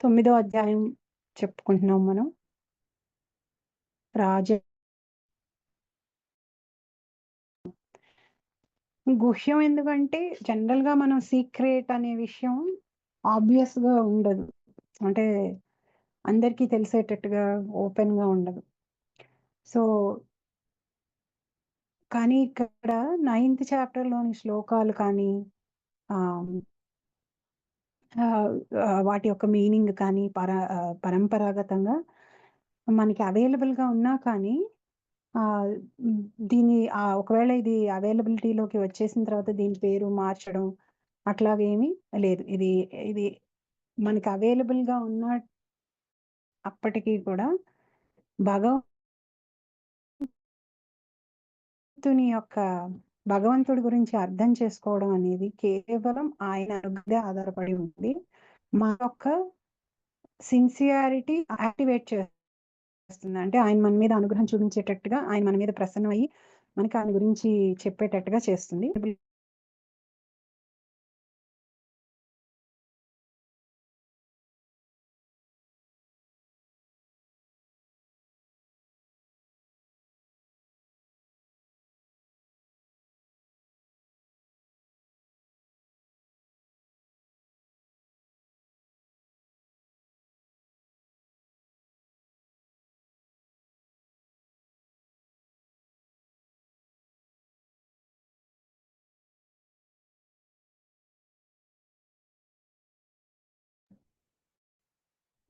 9వ అధ్యాయం చెప్పుకుంటున్నాం మనం. రాజ గుహ్యం ఎందుకంటే జనరల్‌గా మనం సీక్రెట్ అనే విషయం ఆబ్వియస్‌గా ఉండదు. అంటే అందరికీ తెలిసేటట్టుగా ఓపెన్‌గా ఉండదు. సో, కానీ ఇక్కడ 9థ్ చాప్టర్‌లోని శ్లోకాలు కానీ ఆహ్, ఆహ్, వాటి యొక్క మీనింగ్ కానీ పరంపరాగతంగా మనకి అవైలబుల్‌గా ఉన్నా కానీ ఆహ్, హ్మ్. ఒకవేళ ఇది అవైలబిలిటీలోకి వచ్చేసిన తర్వాత దీని పేరు మార్చడం అట్లాగేమీ లేదు. ఇది మనకి అవైలబుల్‌గా అప్పటికి కూడా భగవంతుని యొక్క భగవంతుడి గురించి అర్థం చేసుకోవడం అనేది కేవలం ఆయన మీదే ఆధారపడి ఉంది. మన యొక్క సిన్సియారిటీ యాక్టివేట్ చేస్తుంది. అంటే ఆయన మన మీద అనుగ్రహం చూపించేటట్టుగా, ఆయన మన మీద ప్రసన్నమయ్యి మనకి ఆయన గురించి చెప్పేటట్టుగా చేస్తుంది.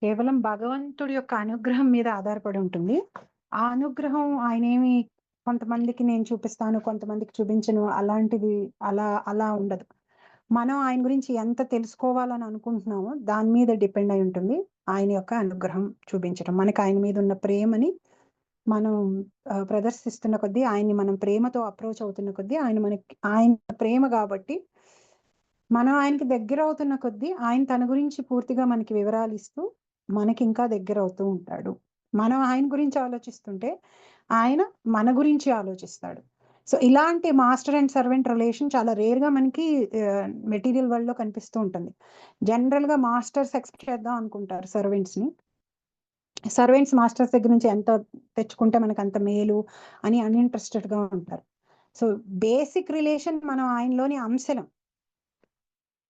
కేవలం భగవంతుడి యొక్క అనుగ్రహం మీద ఆధారపడి ఉంటుంది. ఆ అనుగ్రహం ఆయనేమి కొంతమందికి నేను చూపిస్తాను, కొంతమందికి చూపించను అలాంటిది అలా ఉండదు. మనం ఆయన గురించి ఎంత తెలుసుకోవాలని అనుకుంటున్నామో దాని మీద డిపెండ్ అయి ఉంటుంది. ఆయన యొక్క అనుగ్రహం చూపించటం. మనకి ఆయన మీద ఉన్న ప్రేమని మనం ప్రదర్శిస్తున్న కొద్దీ, ఆయన్ని మనం ప్రేమతో అప్రోచ్ అవుతున్న కొద్దీ ఆయన ప్రేమ గాబట్టి మనం ఆయనకి దగ్గరవుతున్న కొద్దీ, ఆయన తన గురించి పూర్తిగా మనకి వివరాలిస్తూ, మనకింకా దగ్గరవుతూ ఉంటాడు. మనం ఆయన గురించి ఆలోచిస్తుంటే, ఆయన మన గురించి ఆలోచిస్తాడు. సో, ఇలాంటి మాస్టర్ అండ్ సర్వెంట్ రిలేషన్ చాలా రేర్‌గా మనకి మెటీరియల్ వరల్డ్‌లో కనిపిస్తూ ఉంటుంది. జనరల్‌గా మాస్టర్స్ ఎక్స్‌పెక్ట్ చేద్దాం అనుకుంటారు సర్వెంట్స్‌ని. సర్వెంట్స్ మాస్టర్స్ దగ్గర నుంచి ఎంత తెచ్చుకుంటే మనకంత మేలు అని అన్‌ఇంట్రెస్టెడ్‌గా ఉంటారు. సో, బేసిక్ రిలేషన్ మనం ఆయనలోని అంశలం.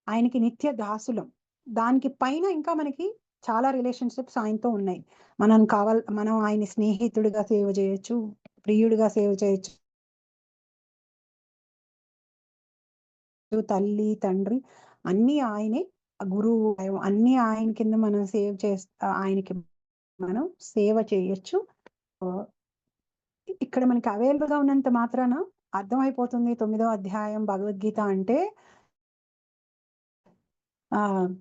ఆయనకి నిత్య దాసులం. దానికి పైన ఇంకా మనకి చాలా రిలేషన్‌షిప్స్ ఆయనతో ఉన్నాయి. మనం ఆయన్ని స్నేహితుడిగా సేవ చేయొచ్చు, ప్రియుడిగా సేవ చేయొచ్చు, తల్లి, తండ్రి అన్నీ ఆయనే. గురువు అన్నీ ఆయన కింద మనం ఆయనకి మనం సేవ చేయొచ్చు. ఆహ్, ఇక్కడ మనకి అవైలబుల్‌గా ఉన్నంత మాత్రాన అర్థమైపోతుంది 9వ అధ్యాయం భగవద్గీత అంటే ఆహ్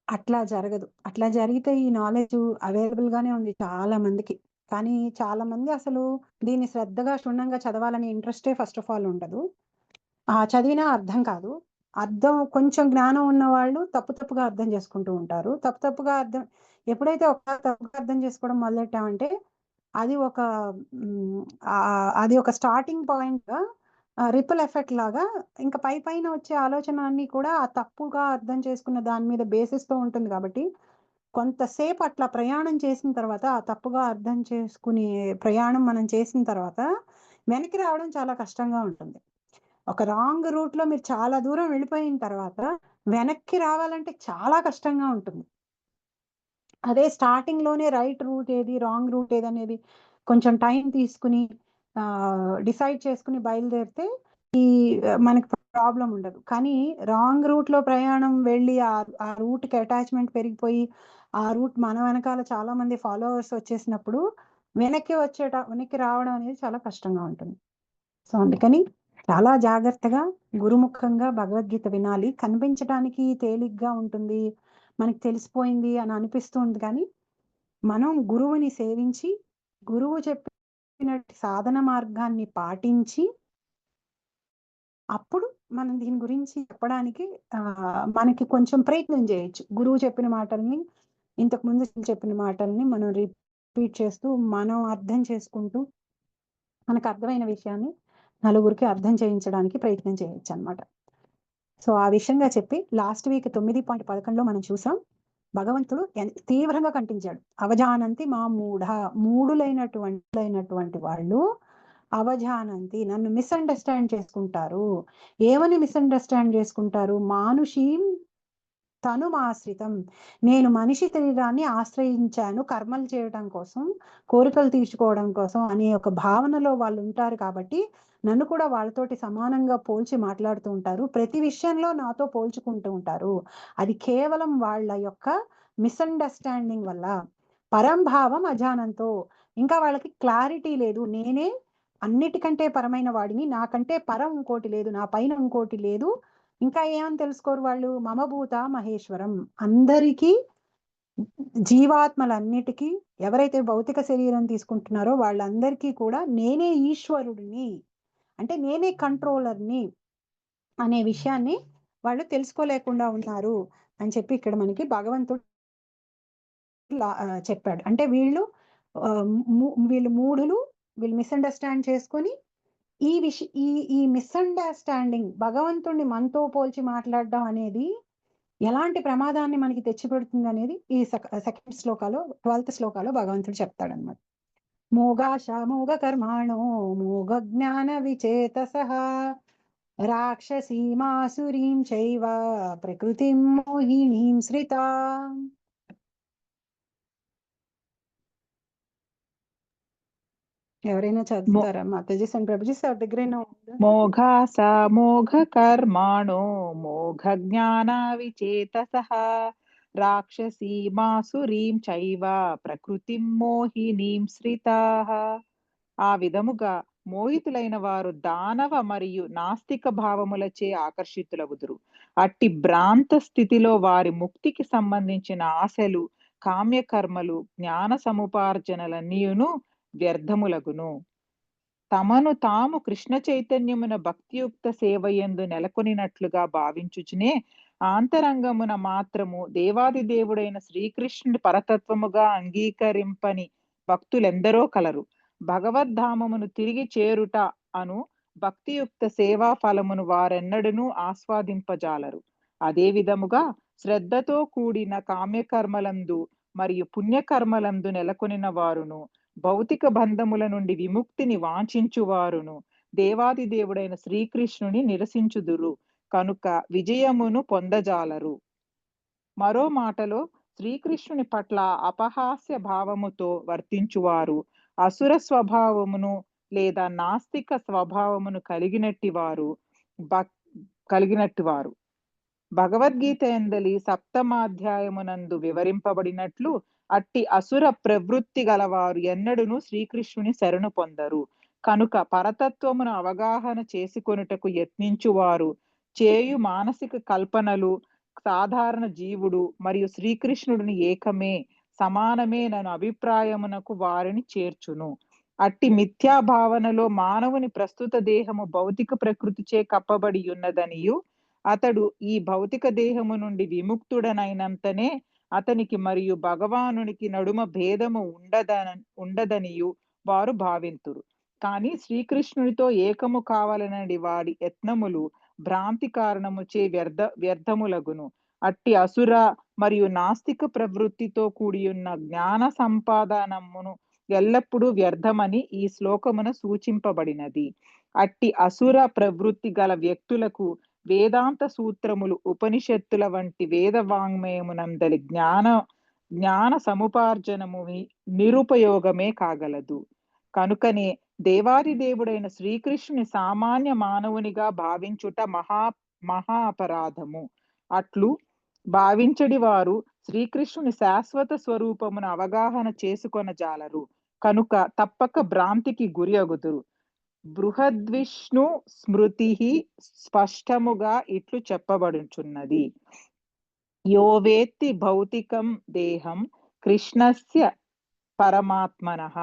అట్లా జరగదు. అట్లా జరిగితే ఈ నాలెడ్జు అవైలబుల్‌గానే ఉంది చాలా మందికి. కానీ చాలా మంది అసలు దీన్ని శ్రద్ధగా, క్షుణ్ణంగా చదవాలనే ఇంట్రెస్టే ఫస్ట్ ఆఫ్ ఆల్ ఉండదు. చదివినా అర్థం కాదు. కొంచెం జ్ఞానం ఉన్నవాళ్ళు తప్పుగా అర్థం చేసుకుంటూ ఉంటారు. తప్పుగా ఎప్పుడైతే తప్పుగా అర్థం చేసుకోవడం మొదలెట్టామంటే అది ఒక అది ఒక స్టార్టింగ్ పాయింట్‌గా రిపుల్ ఎఫెక్ట్ లాగా ఇంక పైన వచ్చే ఆలోచన అన్నీ కూడా ఆ తప్పుగా అర్థం చేసుకున్న దాని మీద బేసిస్‌తో ఉంటుంది కాబట్టి, కొంతసేపు అట్లా ప్రయాణం చేసిన తర్వాత, ఆ తప్పుగా అర్థం చేసుకునే ప్రయాణం మనం చేసిన తర్వాత, వెనక్కి రావడం చాలా కష్టంగా ఉంటుంది. ఒక రాంగ్ రూట్‌లో మీరు చాలా దూరం వెళ్ళిపోయిన తర్వాత, వెనక్కి రావాలంటే చాలా కష్టంగా ఉంటుంది. అదే స్టార్టింగ్‌లోనే రైట్ రూట్ ఏది, రాంగ్ రూట్ ఏదనేది కొంచెం టైం తీసుకొని డిసైడ్ చేసుకొని బయలుదేరితే మనకి ప్రాబ్లమ్ ఉండదు. కానీ రాంగ్ రూట్‌లో ప్రయాణం వెళ్ళి ఆ రూట్‌కి అటాచ్‌మెంట్ పెరిగిపోయి, ఆ రూట్ మన వెనకాల చాలా మంది ఫాలోవర్స్ వచ్చేసినప్పుడు వెనక్కి రావడం అనేది చాలా కష్టంగా ఉంటుంది. సో, అందుకని చాలా జాగ్రత్తగా, గురుముఖంగా భగవద్గీత వినాలి. కనిపించటానికి తేలిగ్గా ఉంటుంది. మనకు తెలిసిపోయింది అని అనిపిస్తుంది కానీ, మనం గురువుని సేవించి, గురువు చెప్పినట్టు సాధన మార్గాన్ని పాటించి, అప్పుడు మనం దీని గురించి చెప్పడానికి మనకి కొంచెం ప్రయత్నం చేయొచ్చు. గురువు చెప్పిన మాటల్ని, ఇంతకు ముందు చెప్పిన మాటల్ని మనం రిపీట్ చేస్తూ, మనం అర్థం చేసుకుంటూ, మనకు అర్థమైన విషయాన్ని నలుగురికి అర్థం చేయించడానికి ప్రయత్నం చేయొచ్చనమాట. సో ఆ విషయంగా చెప్పి లాస్ట్ వీక్ 9.11లో మనం చూసాం. భగవంతుడు తీవ్రంగా ఖండించాడు. అవజానంతి మా మూఢులైనటువంటి వాళ్ళు అవజానంతి నన్ను మిస్అండర్స్టాండ్ చేసుకుంటారు. ఏమని మిస్అండర్స్టాండ్ చేసుకుంటారు? మానుషీం తనుమాశ్రితం. నేను మనిషి శరీరాన్ని ఆశ్రయించాను కర్మలు చేయడం కోసం, కోరికలు తీర్చుకోవడం కోసం అనే ఒక భావనలో వాళ్ళు ఉంటారు కాబట్టి నన్ను కూడా వాళ్ళతోటి సమానంగా పోల్చి మాట్లాడుతూ ఉంటారు. ప్రతి విషయంలో నాతో పోల్చుకుంటూ ఉంటారు. అది కేవలం వాళ్ళ యొక్క మిస్అండర్స్టాండింగ్ వల్ల. పరంభావం అజానంతో. ఇంకా వాళ్ళకి క్లారిటీ లేదు. నేనే అన్నిటికంటే పరమైన వాడిని, నాకంటే పరం ఇంకోటి లేదు, నా పైన ఇంకోటి లేదు. ఇంకా ఏమని తెలుసుకోరు వాళ్ళు? మమభూత మహేశ్వరం. అందరికీ, జీవాత్మలన్నిటికీ, ఎవరైతే భౌతిక శరీరం తీసుకుంటున్నారో వాళ్ళందరికీ కూడా నేనే ఈశ్వరుడిని, అంటే నేనే కంట్రోలర్ని అనే విషయాన్ని వాళ్ళు తెలుసుకోలేకుండా ఉన్నారు అని చెప్పి ఇక్కడ మనకి భగవంతుడు చెప్పాడు. అంటే వీళ్ళు మూఢులు, వీళ్ళు మిస్అండర్స్టాండ్ చేసుకొని ఈ మిస్అండర్స్టాండింగ్ భగవంతుణ్ణి మనతో పోల్చి మాట్లాడడం అనేది ఎలాంటి ప్రమాదాన్ని మనకి తెచ్చిపెడుతుంది అనేది ఈ సెకండ్ శ్లోకాలో 12th శ్లోకాలో భగవంతుడు చెప్తాడనమాట. మోగాశ మోగ కర్మాణో మోగ జ్ఞాన విచేతసః రాక్షసీమాసురీం చైవ ప్రకృతిం మోహినీం శ్రితా. ఎవరైనా చదువుతారా? మాతాజీ అండ్ ప్రభుజీ సార్ దగ్గరైనా ఉందా? మోఘాస మోఘ కర్మాణో మోఘ జ్ఞాన విచేతసః రాక్షసీమాసురీం చైవ ప్రకృతిం మోహినీం శ్రితాః. ఆ విధముగా మోహితులైన వారు దానవ మరియు నాస్తిక భావములచే ఆకర్షితులగుదురు. అట్టి భ్రాంత స్థితిలో వారి ముక్తికి సంబంధించిన ఆశలు, కామ్యకర్మలు, జ్ఞాన సముపార్జనలన్నీయును వ్యర్థములగును. తమను తాము కృష్ణ చైతన్యమున భక్తియుక్త సేవయందు నెలకొనినట్లుగా భావించుచునే ఆంతరంగమున మాత్రము దేవాది దేవుడైన శ్రీకృష్ణుడి పరతత్వముగా అంగీకరింపని భక్తులెందరో కలరు. భగవద్ధామమును తిరిగి చేరుట అను భక్తియుక్త సేవా ఫలమును వారెన్నడూనూ ఆస్వాదింపజాలరు. అదే విధముగా శ్రద్ధతో కూడిన కామ్యకర్మలందు మరియు పుణ్యకర్మలందు నెలకొనిన వారును, భౌతిక బంధముల నుండి విముక్తిని వాంఛించువారును దేవాది దేవుడైన శ్రీకృష్ణుని నిరసించుదురు కనుక విజయమును పొందజాలరు. మరో మాటలో శ్రీకృష్ణుని పట్ల అపహాస్య భావముతో వర్తించువారు అసుర స్వభావమును లేదా నాస్తిక స్వభావమును కలిగినట్టివారు. భగవద్గీత ఎందలి సప్తమాధ్యాయమునందు వివరింపబడినట్లు అట్టి అసుర ప్రవృత్తి గలవారు ఎన్నడూను శ్రీకృష్ణుని శరణు పొందరు. కనుక పరతత్వమును అవగాహన చేసుకొనుటకు యత్నించువారు చేయు మానసిక కల్పనలు సాధారణ జీవుడు మరియు శ్రీకృష్ణుడిని ఏకమే, సమానమే నను అభిప్రాయమునకు వారిని చేర్చును. అట్టి మిథ్యా భావనలో మానవుని ప్రస్తుత దేహము భౌతిక ప్రకృతిచే కప్పబడి ఉన్నదనియు, అతడు ఈ భౌతిక దేహము నుండి విముక్తుడనైనంతనే అతనికి మరియు భగవానునికి నడుమ భేదము ఉండదనియు వారు భావింతురు. కానీ శ్రీకృష్ణునితో ఏకము కావాలనడి వాడి యత్నములు భ్రాంతి కారణముచే వ్యర్థములగును. అట్టి అసుర మరియు నాస్తిక ప్రవృత్తితో కూడియున్న జ్ఞాన సంపాదనమును ఎల్లప్పుడూ వ్యర్థమని ఈ శ్లోకమున సూచింపబడినది. అట్టి అసుర ప్రవృత్తి గల వ్యక్తులకు వేదాంత సూత్రములు, ఉపనిషత్తుల వంటి వేద వాంగ్మయమునందలి జ్ఞాన సముపార్జనము నిరుపయోగమే కాగలదు. కనుకనే దేవాది దేవుడైన శ్రీకృష్ణుని సామాన్య మానవునిగా భావించుట మహా అపరాధము. అట్లు భావించడి వారు శ్రీకృష్ణుని శాశ్వత స్వరూపమును అవగాహన చేసుకొనజాలరు. కనుక తప్పక భ్రాంతికి గురి అగుదురు. బృహద్విష్ణు స్మృతి స్పష్టముగా ఇట్లు చెప్పబడుచున్నది. యో వేత్తి భౌతికం దేహం కృష్ణస్య పరమాత్మనః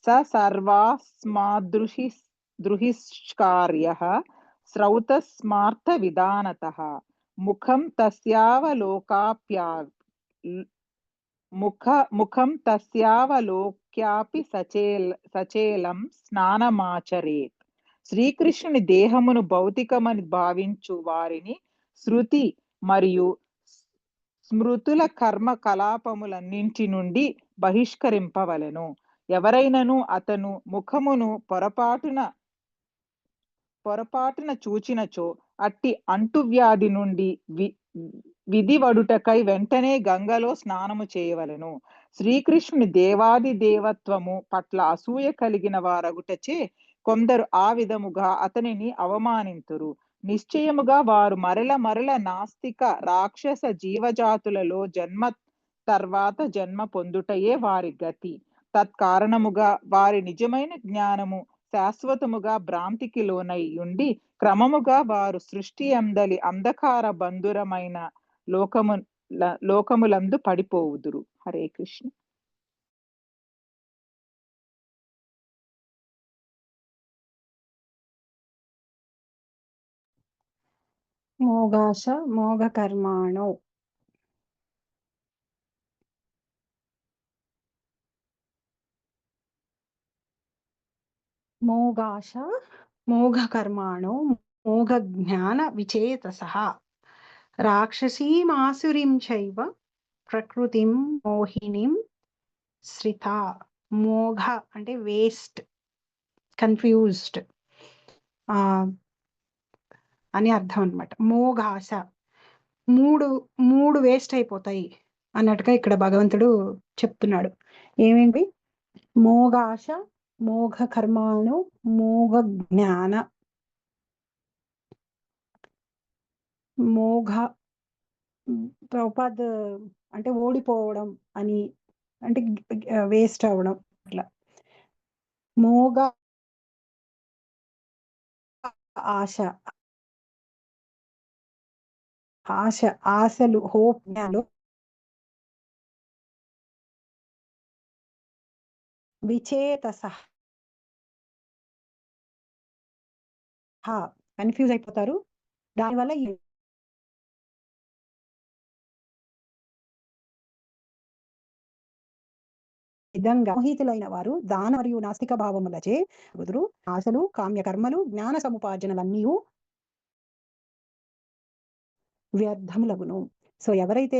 స సర్వాస్మాదృహిష్కార్యః శ్రౌతస్మార్థ విధానతః ముఖం తస్యావలోక్యాపి సచేలం స్నానమాచరేత్. శ్రీకృష్ణుని దేహమును భౌతికమని భావించు వారిని శృతి మరియు స్మృతుల కర్మ కలాపములన్నింటి నుండి బహిష్కరింపవలెను. ఎవరైనను అతను ముఖమును పొరపాటున చూచినచో అట్టి అంటువ్యాధి నుండి విధివడుటకై వెంటనే గంగలో స్నానము చేయవలెను. శ్రీకృష్ణుని దేవాది దేవత్వము పట్ల అసూయ కలిగిన వారగుటచే కొందరు ఆ విధముగా అతనిని అవమానింతురు. నిశ్చయముగా వారు మరల నాస్తిక రాక్షస జీవజాతులలో జన్మ తర్వాత జన్మ పొందుటయే వారి గతి. తత్కారణముగా వారి నిజమైన జ్ఞానము శాశ్వతముగా భ్రాంతికి లోనై ఉండి క్రమముగా వారు సృష్టి అందలి అంధకార బంధురమైన లోకములందు పడిపోవుదురు. హరే కృష్ణ. మోగాశ మోగ కర్మాణో. మోగాశ మోఘ కర్మాణో మోఘ జ్ఞాన విచేతసః రాక్షసీమాసురీం చైవ ప్రకృతిం మోహినీం శ్రిత. మోఘ అంటే వేస్ట్, కన్ఫ్యూజ్డ్ అని అర్థం అనమాట. మోఘాశ మూడు వేస్ట్ అయిపోతాయి అన్నట్టుగా ఇక్కడ భగవంతుడు చెప్తున్నాడు. ఏమేంటి? మోగాశ మోఘ కర్మాణు మోఘ జ్ఞాన. మోఘ ప్రభుపాద్ అంటే ఓడిపోవడం అని, అంటే వేస్ట్ అవడం అట్లా. మోగ ఆశ, ఆశలు, హోప్, జ్ఞానాలు. విచేతసః కన్ఫ్యూజ్ అయిపోతారు. దానివల్ల ఈ విధంగా మోహితులైన వారు దాన మరియు నాస్తిక భావములచే కుదురు ఆశలు, కామ్యకర్మలు, జ్ఞాన సముపార్జనలన్నీ వ్యర్థములగును. సో ఎవరైతే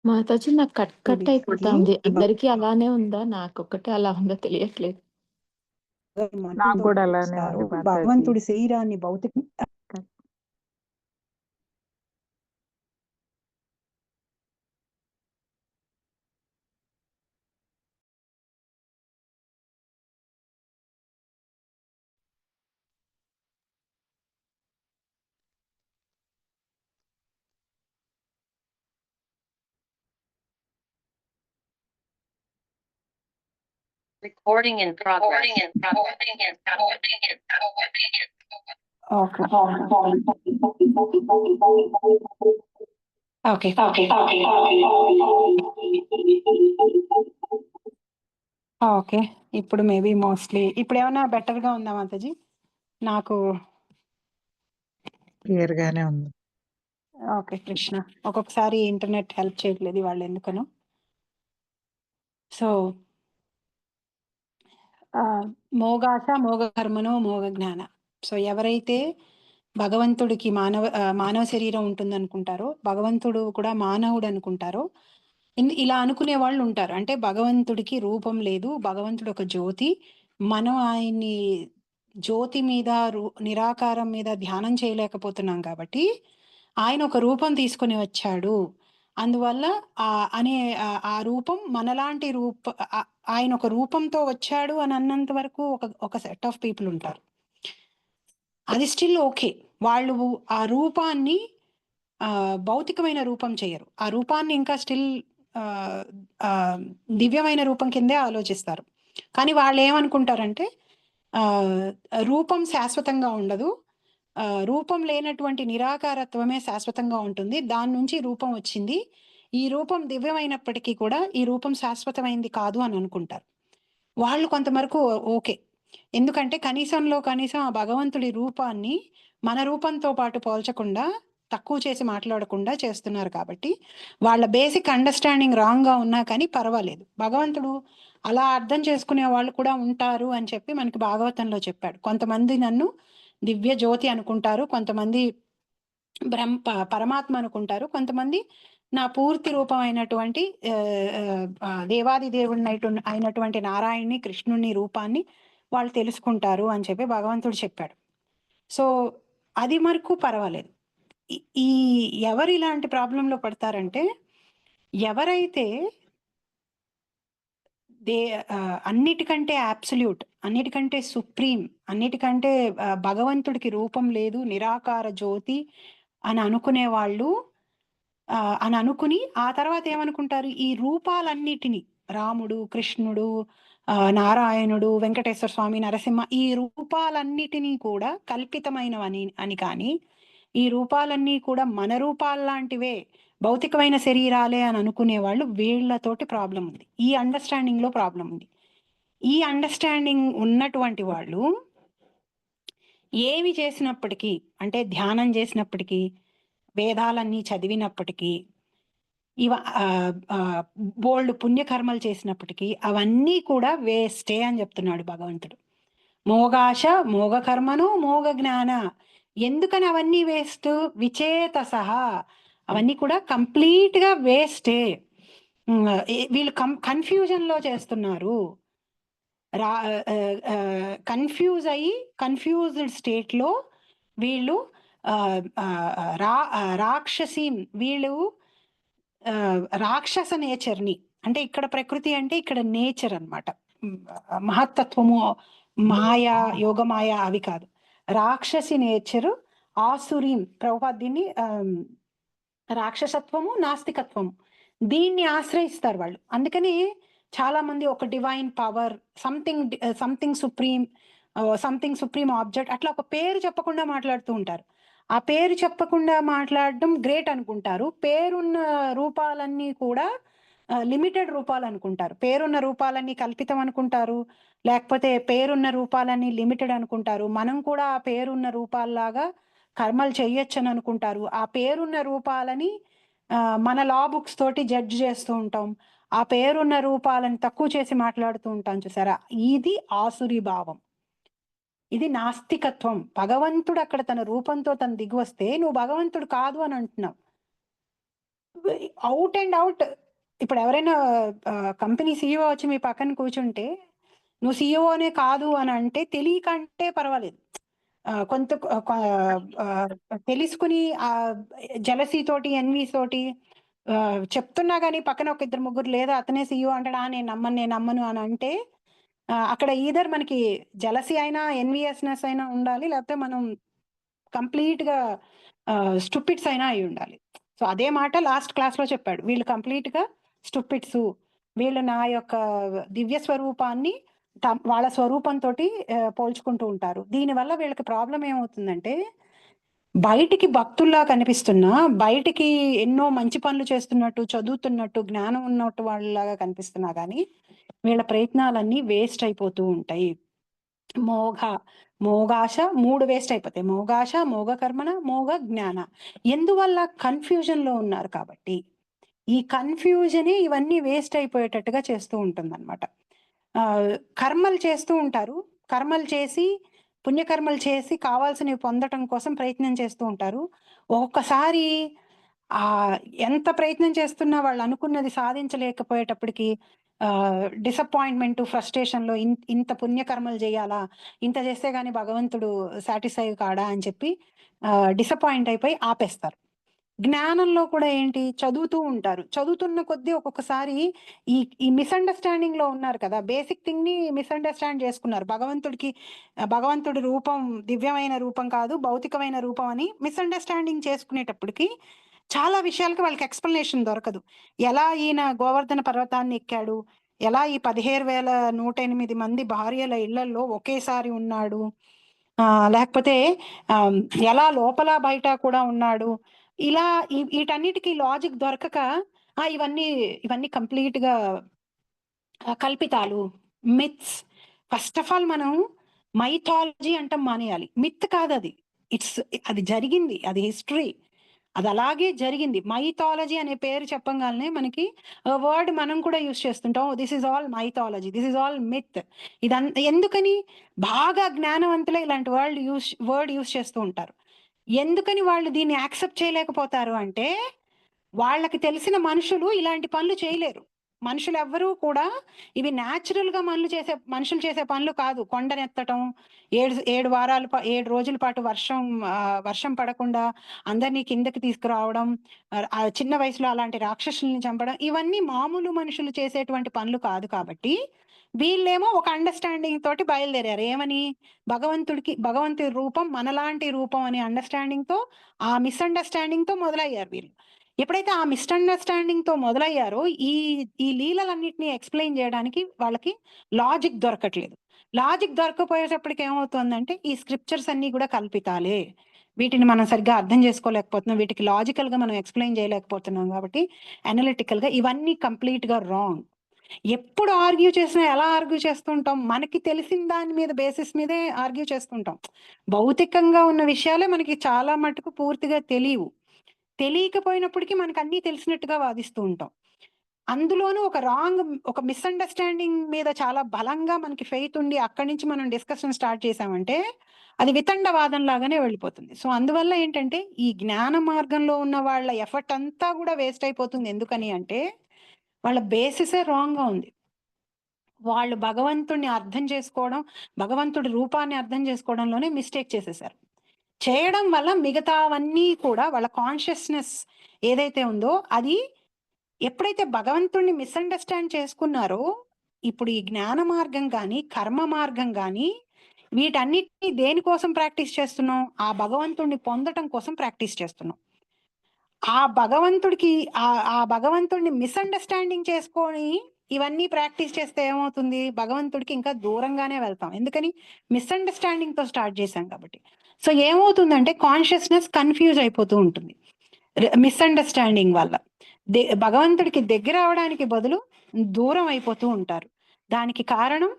మాతాజీ నాకు కట్ అయిపోతుంది. అందరికీ అలానే ఉందా? నాకొక్కటే అలా ఉందో తెలియట్లేదు. నాకు కూడా అలానే ఉంది మాతాజీ. భగవంతుడి శరీరాన్ని భౌతిక Recording in progress. Okay. Okay, ఇప్పుడు మేబీ మోస్ట్లీ ఇప్పుడు ఏమైనా బెటర్ గా ఉందా మాతాజీ? నాకు క్లియర్ గానే ఉంది. ఓకే కృష్ణ. ఒక్కొక్కసారి ఇంటర్నెట్ హెల్ప్ చేయట్లేదు వాళ్ళు ఎందుకనో. సో మోగాశ మోగ కర్మను మోగ జ్ఞాన. సో ఎవరైతే భగవంతుడికి మానవ శరీరం ఉంటుంది అనుకుంటారో, భగవంతుడు కూడా మానవుడు అనుకుంటారో, ఇలా అనుకునే వాళ్ళు ఉంటారు. అంటే భగవంతుడికి రూపం లేదు, భగవంతుడు ఒక జ్యోతి, మనం ఆయన్ని జ్యోతి మీద నిరాకారం మీద ధ్యానం చేయలేకపోతున్నాం కాబట్టి ఆయన ఒక రూపం తీసుకొని వచ్చాడు, అందువల్ల ఆ రూపం మనలాంటి ఆయన ఒక రూపంతో వచ్చాడు అని అన్నంత వరకు ఒక సెట్ ఆఫ్ పీపుల్ ఉంటారు. అది స్టిల్ ఓకే. వాళ్ళు ఆ రూపాన్ని భౌతికమైన రూపం చేయరు, ఆ రూపాన్ని ఇంకా స్టిల్ దివ్యమైన రూపం కిందే ఆలోచిస్తారు. కానీ వాళ్ళు ఏమనుకుంటారంటే రూపం శాశ్వతంగా ఉండదు, రూపం లేనటువంటి నిరాకారత్వమే శాశ్వతంగా ఉంటుంది, దాని నుంచి రూపం వచ్చింది, ఈ రూపం దివ్యమైనప్పటికీ కూడా ఈ రూపం శాశ్వతమైంది కాదు అని అనుకుంటారు. వాళ్ళు కొంతవరకు ఓకే, ఎందుకంటే కనీసం ఆ భగవంతుడి రూపాన్ని మన రూపంతో పాటు పోల్చకుండా తక్కువ చేసి మాట్లాడకుండా చేస్తున్నారు కాబట్టి వాళ్ళ బేసిక్ అండర్స్టాండింగ్ రాంగ్గా ఉన్నా కానీ పర్వాలేదు. భగవంతుడు అలా అర్థం చేసుకునే వాళ్ళు కూడా ఉంటారు అని చెప్పి మనకి భాగవతంలో చెప్పాడు. కొంతమంది నన్ను దివ్య జ్యోతి అనుకుంటారు, కొంతమంది పరమాత్మ అనుకుంటారు, కొంతమంది నా పూర్తి రూపం అయినటువంటి దేవాది దేవుడిని అయినటువంటి నారాయణ్ణి, కృష్ణుని రూపాన్ని వాళ్ళు తెలుసుకుంటారు అని చెప్పి భగవంతుడు చెప్పాడు. సో అది వరకు పర్వాలేదు. ఈ ఎవరు ఇలాంటి ప్రాబ్లంలో పడతారంటే, ఎవరైతే అన్నిటికంటే అబ్సల్యూట్, అన్నిటికంటే సుప్రీం, అన్నిటికంటే భగవంతుడికి రూపం లేదు, నిరాకార జ్యోతి అని అనుకునే వాళ్ళు అని అనుకుని ఆ తర్వాత ఏమనుకుంటారు, ఈ రూపాలన్నిటినీ రాముడు, కృష్ణుడు, నారాయణుడు, వెంకటేశ్వర స్వామి, నరసింహ, ఈ రూపాలన్నిటినీ కూడా కల్పితమైనవని అని కానీ, ఈ రూపాలన్నీ కూడా మన రూపాలు లాంటివే, భౌతికమైన శరీరాలే అని అనుకునే వాళ్ళు, వీళ్ళతోటి ప్రాబ్లం ఉంది. ఈ అండర్స్టాండింగ్ లో ప్రాబ్లం ఉంది. ఈ అండర్స్టాండింగ్ ఉన్నటువంటి వాళ్ళు ఏమి చేసినప్పటికీ, అంటే ధ్యానం చేసినప్పటికీ, వేదాలన్నీ చదివినప్పటికీ, బోల్డ్ పుణ్యకర్మలు చేసినప్పటికీ అవన్నీ కూడా వేస్టే అని చెప్తున్నాడు భగవంతుడు. మోగాశ మోగ కర్మను మోగ జ్ఞాన. ఎందుకని అవన్నీ వేస్ట్? విచేత సహా అవన్నీ కూడా కంప్లీట్ గా వేస్టే. వీళ్ళు కన్ఫ్యూజన్ లో చేస్తున్నారు. కన్ఫ్యూజ్ అయ్యి కన్ఫ్యూజ్డ్ స్టేట్ లో వీళ్ళు రాక్షసి, వీళ్ళు రాక్షస నేచర్ని, అంటే ఇక్కడ ప్రకృతి అంటే ఇక్కడ నేచర్ అన్నమాట, మహత్తత్వము, మాయా, యోగమాయ అవి కాదు, రాక్షసి నేచరు, ఆసురీం. ప్రభుపాద దీన్ని రాక్షసత్వము, నాస్తికత్వము, దీన్ని ఆశ్రయిస్తారు వాళ్ళు. అందుకని చాలా మంది ఒక divine power, something supreme object, అట్లా ఒక పేరు చెప్పకుండా మాట్లాడుతూ ఉంటారు. ఆ పేరు చెప్పకుండా మాట్లాడడం గ్రేట్ అనుకుంటారు. పేరున్న రూపాలన్నీ కూడా లిమిటెడ్ రూపాలు అనుకుంటారు. పేరున్న రూపాలన్నీ కల్పితం అనుకుంటారు, లేకపోతే పేరున్న రూపాలన్నీ లిమిటెడ్ అనుకుంటారు. మనం కూడా ఆ పేరున్న రూపాల్లాగా కర్మలు చెయ్యొచ్చని అనుకుంటారు. ఆ పేరున్న రూపాలని మన లా బుక్స్ తోటి జడ్జ్ చేస్తూ ఉంటాం. ఆ పేరున్న రూపాలను తక్కువ చేసి మాట్లాడుతూ ఉంటాం. చూసారా, ఇది ఆసురి భావం, ఇది నాస్తికత్వం. భగవంతుడు అక్కడ తన రూపంతో తను దిగి వస్తే నువ్వు భగవంతుడు కాదు అని అంటున్నావు. Out and out. ఇప్పుడు ఎవరైనా కంపెనీ సీఈఓ వచ్చి మీ పక్కన కూర్చుంటే నువ్వు సీఈఓనే కాదు అని అంటే తెలియకంటే పర్వాలేదు, కొంత తెలుసుకుని జలసీ తోటి, ఎన్వీ తోటి చెప్తున్నా కానీ పక్కన ఒక ఇద్దరు ముగ్గురు లేదా అతనే సీఈఓ అంటాడా, నేను నమ్మను అని అంటే అక్కడ ఈధర్ మనకి జలసీ అయినా ఎన్విఎస్నెస్ అయినా ఉండాలి, లేకపోతే మనం కంప్లీట్ గా స్టూపిడ్స్ అయినా అయి ఉండాలి. సో అదే మాట లాస్ట్ క్లాస్ లో చెప్పాడు, వీళ్ళు కంప్లీట్ గా స్టూపిడ్స్, వీళ్ళు నా యొక్క దివ్య స్వరూపాన్ని వాళ్ళ స్వరూపంతో పోల్చుకుంటూ ఉంటారు. దీనివల్ల వీళ్ళకి ప్రాబ్లం ఏమవుతుందంటే, బయటికి భక్తుల్లా కనిపిస్తున్నా, బయటికి ఎన్నో మంచి పనులు చేస్తున్నట్టు, చదువుతున్నట్టు, జ్ఞానం ఉన్నట్టు వాళ్ళలాగా కనిపిస్తున్నా కానీ వీళ్ళ ప్రయత్నాలన్నీ వేస్ట్ అయిపోతూ ఉంటాయి. మోగాశ 3 వేస్ట్ అయిపోతాయి. మోగాశ, మోగ కర్మణ, మోగ జ్ఞాన. ఎందువల్ల? కన్ఫ్యూజన్ లో ఉన్నారు కాబట్టి. ఈ కన్ఫ్యూజనే ఇవన్నీ వేస్ట్ అయిపోయేటట్టుగా చేస్తూ ఉంటుంది అనమాట. కర్మలు చేస్తూ ఉంటారు, కర్మలు చేసి, పుణ్యకర్మలు చేసి కావాల్సినవి పొందటం కోసం ప్రయత్నం చేస్తూ ఉంటారు. ఒక్కొక్కసారి ఎంత ప్రయత్నం చేస్తున్నా వాళ్ళు అనుకున్నది సాధించలేకపోయేటప్పటికి డిసప్పాయింట్మెంట్, ఫ్రస్ట్రేషన్ లో ఇంత పుణ్యకర్మలు చేయాలా, ఇంత చేస్తే గానీ భగవంతుడు సాటిస్ఫై కాడా అని చెప్పి డిసప్పాయింట్ అయిపోయి ఆపేస్తారు. జ్ఞానంలో కూడా ఏంటి, చదువుతూ ఉంటారు, చదువుతున్న కొద్దీ ఒక్కొక్కసారి ఈ మిస్అండర్స్టాండింగ్ లో ఉన్నారు కదా, బేసిక్ థింగ్ ని మిస్అండర్స్టాండ్ చేసుకున్నారు. భగవంతుడి రూపం దివ్యమైన రూపం కాదు, భౌతికమైన రూపం అని మిస్అండర్స్టాండింగ్ చేసుకునేటప్పటికి చాలా విషయాలకి వాళ్ళకి ఎక్స్ప్లెనేషన్ దొరకదు. ఎలా ఈయన గోవర్ధన పర్వతాన్ని ఎక్కాడు, ఎలా ఈ 17,108 మంది భార్యల ఇళ్లలో ఒకేసారి ఉన్నాడు, లేకపోతే ఎలా లోపల బయట కూడా ఉన్నాడు, ఇలా వీటన్నిటికీ లాజిక్ దొరకక ఇవన్నీ కంప్లీట్ గా కల్పితాలు, మిత్స్. ఫస్ట్ ఆఫ్ ఆల్ మనం మైథాలజీ అంటాం మానేయాలి. మిత్ కాదు అది, అది జరిగింది, అది హిస్టరీ. అది అలాగే జరిగింది. మైథాలజీ అనే పేరు చెప్పగానే మనకి వర్డ్ మనం కూడా యూస్ చేస్తుంటాం. This is all mythology, this is all myth. ఇదంతా ఎందుకని? బాగా జ్ఞానవంతులే ఇలాంటి వర్డ్ యూస్ చేస్తూ ఉంటారు. ఎందుకని వాళ్ళు దీన్ని యాక్సెప్ట్ చేయలేకపోతారు అంటే, వాళ్ళకి తెలిసిన మనుషులు ఇలాంటి పనులు చేయలేరు. మనుషులు ఎవ్వరూ కూడా ఇవి న్యాచురల్ గా మనుషులు చేసే పనులు కాదు. కొండనెత్తటం, 7 రోజుల పాటు వర్షం పడకుండా అందరినీ కిందకి తీసుకురావడం, ఆ చిన్న వయసులో అలాంటి రాక్షసుల్ని చంపడం, ఇవన్నీ మామూలు మనుషులు చేసేటువంటి పనులు కాదు. కాబట్టి వీళ్ళేమో ఒక అండర్స్టాండింగ్ తోటి బయలుదేరారు. ఏమని? భగవంతుడి రూపం మనలాంటి రూపం అనే అండర్స్టాండింగ్ తో, ఆ మిస్అండర్స్టాండింగ్ తో మొదలయ్యారు వీళ్ళు. ఎప్పుడైతే ఆ మిస్అండర్స్టాండింగ్ తో మొదలయ్యారో ఈ లీలలన్నిటిని ఎక్స్ప్లెయిన్ చేయడానికి వాళ్ళకి లాజిక్ దొరకట్లేదు. లాజిక్ దొరకపోయేటప్పటికి ఏమవుతుందంటే, ఈ స్క్రిప్చర్స్ అన్ని కూడా కల్పితాలే, వీటిని మనం సరిగ్గా అర్థం చేసుకోలేకపోతున్నాం, వీటికి లాజికల్ గా మనం ఎక్స్ప్లెయిన్ చేయలేకపోతున్నాం. కాబట్టి అనలిటికల్ గా ఇవన్నీ కంప్లీట్ గా రాంగ్. ఎప్పుడు ఆర్గ్యూ చేసినా ఎలా ఆర్గ్యూ చేస్తుంటాం? మనకి తెలిసిన దాని మీద బేసిస్ మీదే ఆర్గ్యూ చేస్తుంటాం. భౌతికంగా ఉన్న విషయాలే మనకి చాలా మటుకు పూర్తిగా తెలియకపోయినప్పటికీ మనకు అన్ని తెలిసినట్టుగా వాదిస్తూ ఉంటాం. అందులోనూ ఒక మిస్అండర్స్టాండింగ్ మీద చాలా బలంగా మనకి ఫెయిత్ ఉండి అక్కడి నుంచి మనం డిస్కషన్ స్టార్ట్ చేసామంటే అది వితండవాదం లాగానే వెళ్ళిపోతుంది. సో అందువల్ల ఏంటంటే, ఈ జ్ఞాన మార్గంలో ఉన్న వాళ్ళ ఎఫర్ట్ అంతా కూడా వేస్ట్ అయిపోతుంది. ఎందుకని అంటే, వాళ్ళ బేసిసే రాంగ్ గా ఉంది. వాళ్ళు భగవంతుడిని అర్థం చేసుకోవడం, భగవంతుడి రూపాన్ని అర్థం చేసుకోవడంలోనే మిస్టేక్ చేసేసారు. చేయడం వల్ల మిగతావన్నీ కూడా వాళ్ళ కాన్షియస్నెస్ ఏదైతే ఉందో, అది ఎప్పుడైతే భగవంతుడిని మిస్అండర్స్టాండ్ చేసుకున్నారో, ఇప్పుడు ఈ జ్ఞాన మార్గం కానీ కర్మ మార్గం కానీ వీటన్నిటిని దేనికోసం ప్రాక్టీస్ చేస్తున్నాం? ఆ భగవంతుడిని పొందటం కోసం ప్రాక్టీస్ చేస్తున్నాం. ఆ భగవంతుడిని మిస్అండర్స్టాండింగ్ చేసుకొని ఇవన్నీ ప్రాక్టీస్ చేస్తే ఏమవుతుంది? భగవంతుడికి ఇంకా దూరంగానే వెళ్తాం. ఎందుకని? మిస్అండర్స్టాండింగ్ తో స్టార్ట్ చేశాం కాబట్టి. సో ఏమవుతుందంటే, కాన్షియస్నెస్ కన్ఫ్యూజ్ అయిపోతూ ఉంటుంది మిస్అండర్స్టాండింగ్ వల్ల. భగవంతుడికి దగ్గర అవడానికి బదులు దూరం అయిపోతూ ఉంటారు. దానికి కారణం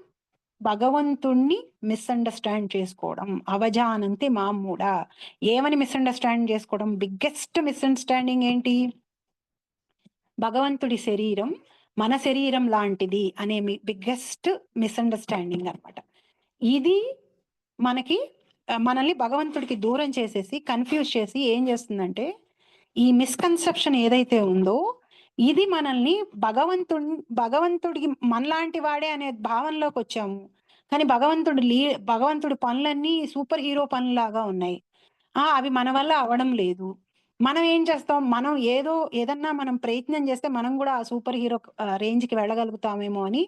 భగవంతుణ్ణి మిస్అండర్స్టాండ్ చేసుకోవడం. అవజానంతి మామూఢ. ఏమని మిస్అండర్స్టాండ్ చేసుకోవడం? బిగ్గెస్ట్ మిస్అండర్స్టాండింగ్ ఏంటి? భగవంతుడి శరీరం మన శరీరం లాంటిది అనే బిగ్గెస్ట్ మిస్అండర్స్టాండింగ్ అన్నమాట. ఇది మనల్ని భగవంతుడికి దూరం చేసేసి, కన్ఫ్యూజ్ చేసి ఏం చేస్తుందంటే, ఈ మిస్కన్సెప్షన్ ఏదైతే ఉందో ఇది మనల్ని భగవంతుడికి మనలాంటి వాడే అనే భావనలోకి వచ్చాము. కానీ భగవంతుడి పనులన్నీ సూపర్ హీరో పనులాగా ఉన్నాయి. అవి మన వల్ల అవడం లేదు. మనం ఏం చేస్తాం? ఏదన్నా మనం ప్రయత్నం చేస్తే మనం కూడా ఆ సూపర్ హీరో రేంజ్ కి వెళ్ళగలుగుతామేమో అని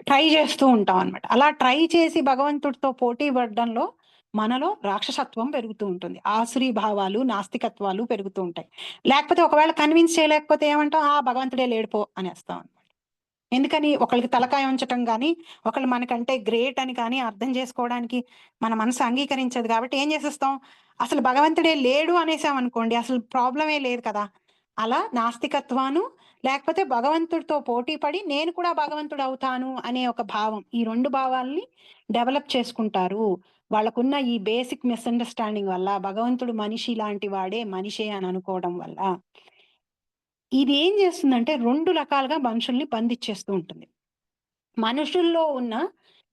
ట్రై చేస్తూ ఉంటాం అన్నమాట. అలా ట్రై చేసి భగవంతుడితో పోటీ పడడంలో మనలో రాక్షసత్వం పెరుగుతూ ఉంటుంది. ఆసురీ భావాలు, నాస్తికత్వాలు పెరుగుతూ ఉంటాయి. లేకపోతే ఒకవేళ కన్విన్స్ చేయలేకపోతే ఏమంటాం? భగవంతుడే లేడిపో అనేస్తాం అన్నమాట. ఎందుకని? ఒకళ్ళకి తలకాయ ఉంచటం కానీ, ఒకళ్ళు మనకంటే గ్రేట్ అని కానీ అర్థం చేసుకోవడానికి మన మనసు అంగీకరించదు. కాబట్టి ఏం చేసేస్తాం? అసలు భగవంతుడే లేడు అనేసాం అనుకోండి, అసలు ప్రాబ్లమే లేదు కదా. అలా నాస్తికత్వాను, లేకపోతే భగవంతుడితో పోటీ పడి నేను కూడా భగవంతుడు అవుతాను అనే ఒక భావం, ఈ 2 భావాల్ని డెవలప్ చేసుకుంటారు. వాళ్ళకున్న ఈ బేసిక్ మిస్అండర్స్టాండింగ్ వల్ల, భగవంతుడు మనిషి లాంటి వాడే, మనిషే అని అనుకోవడం వల్ల ఇది ఏం చేస్తుందంటే 2 రకాలుగా మనుషుల్ని బంధించేస్తూ ఉంటుంది. మనుషుల్లో ఉన్న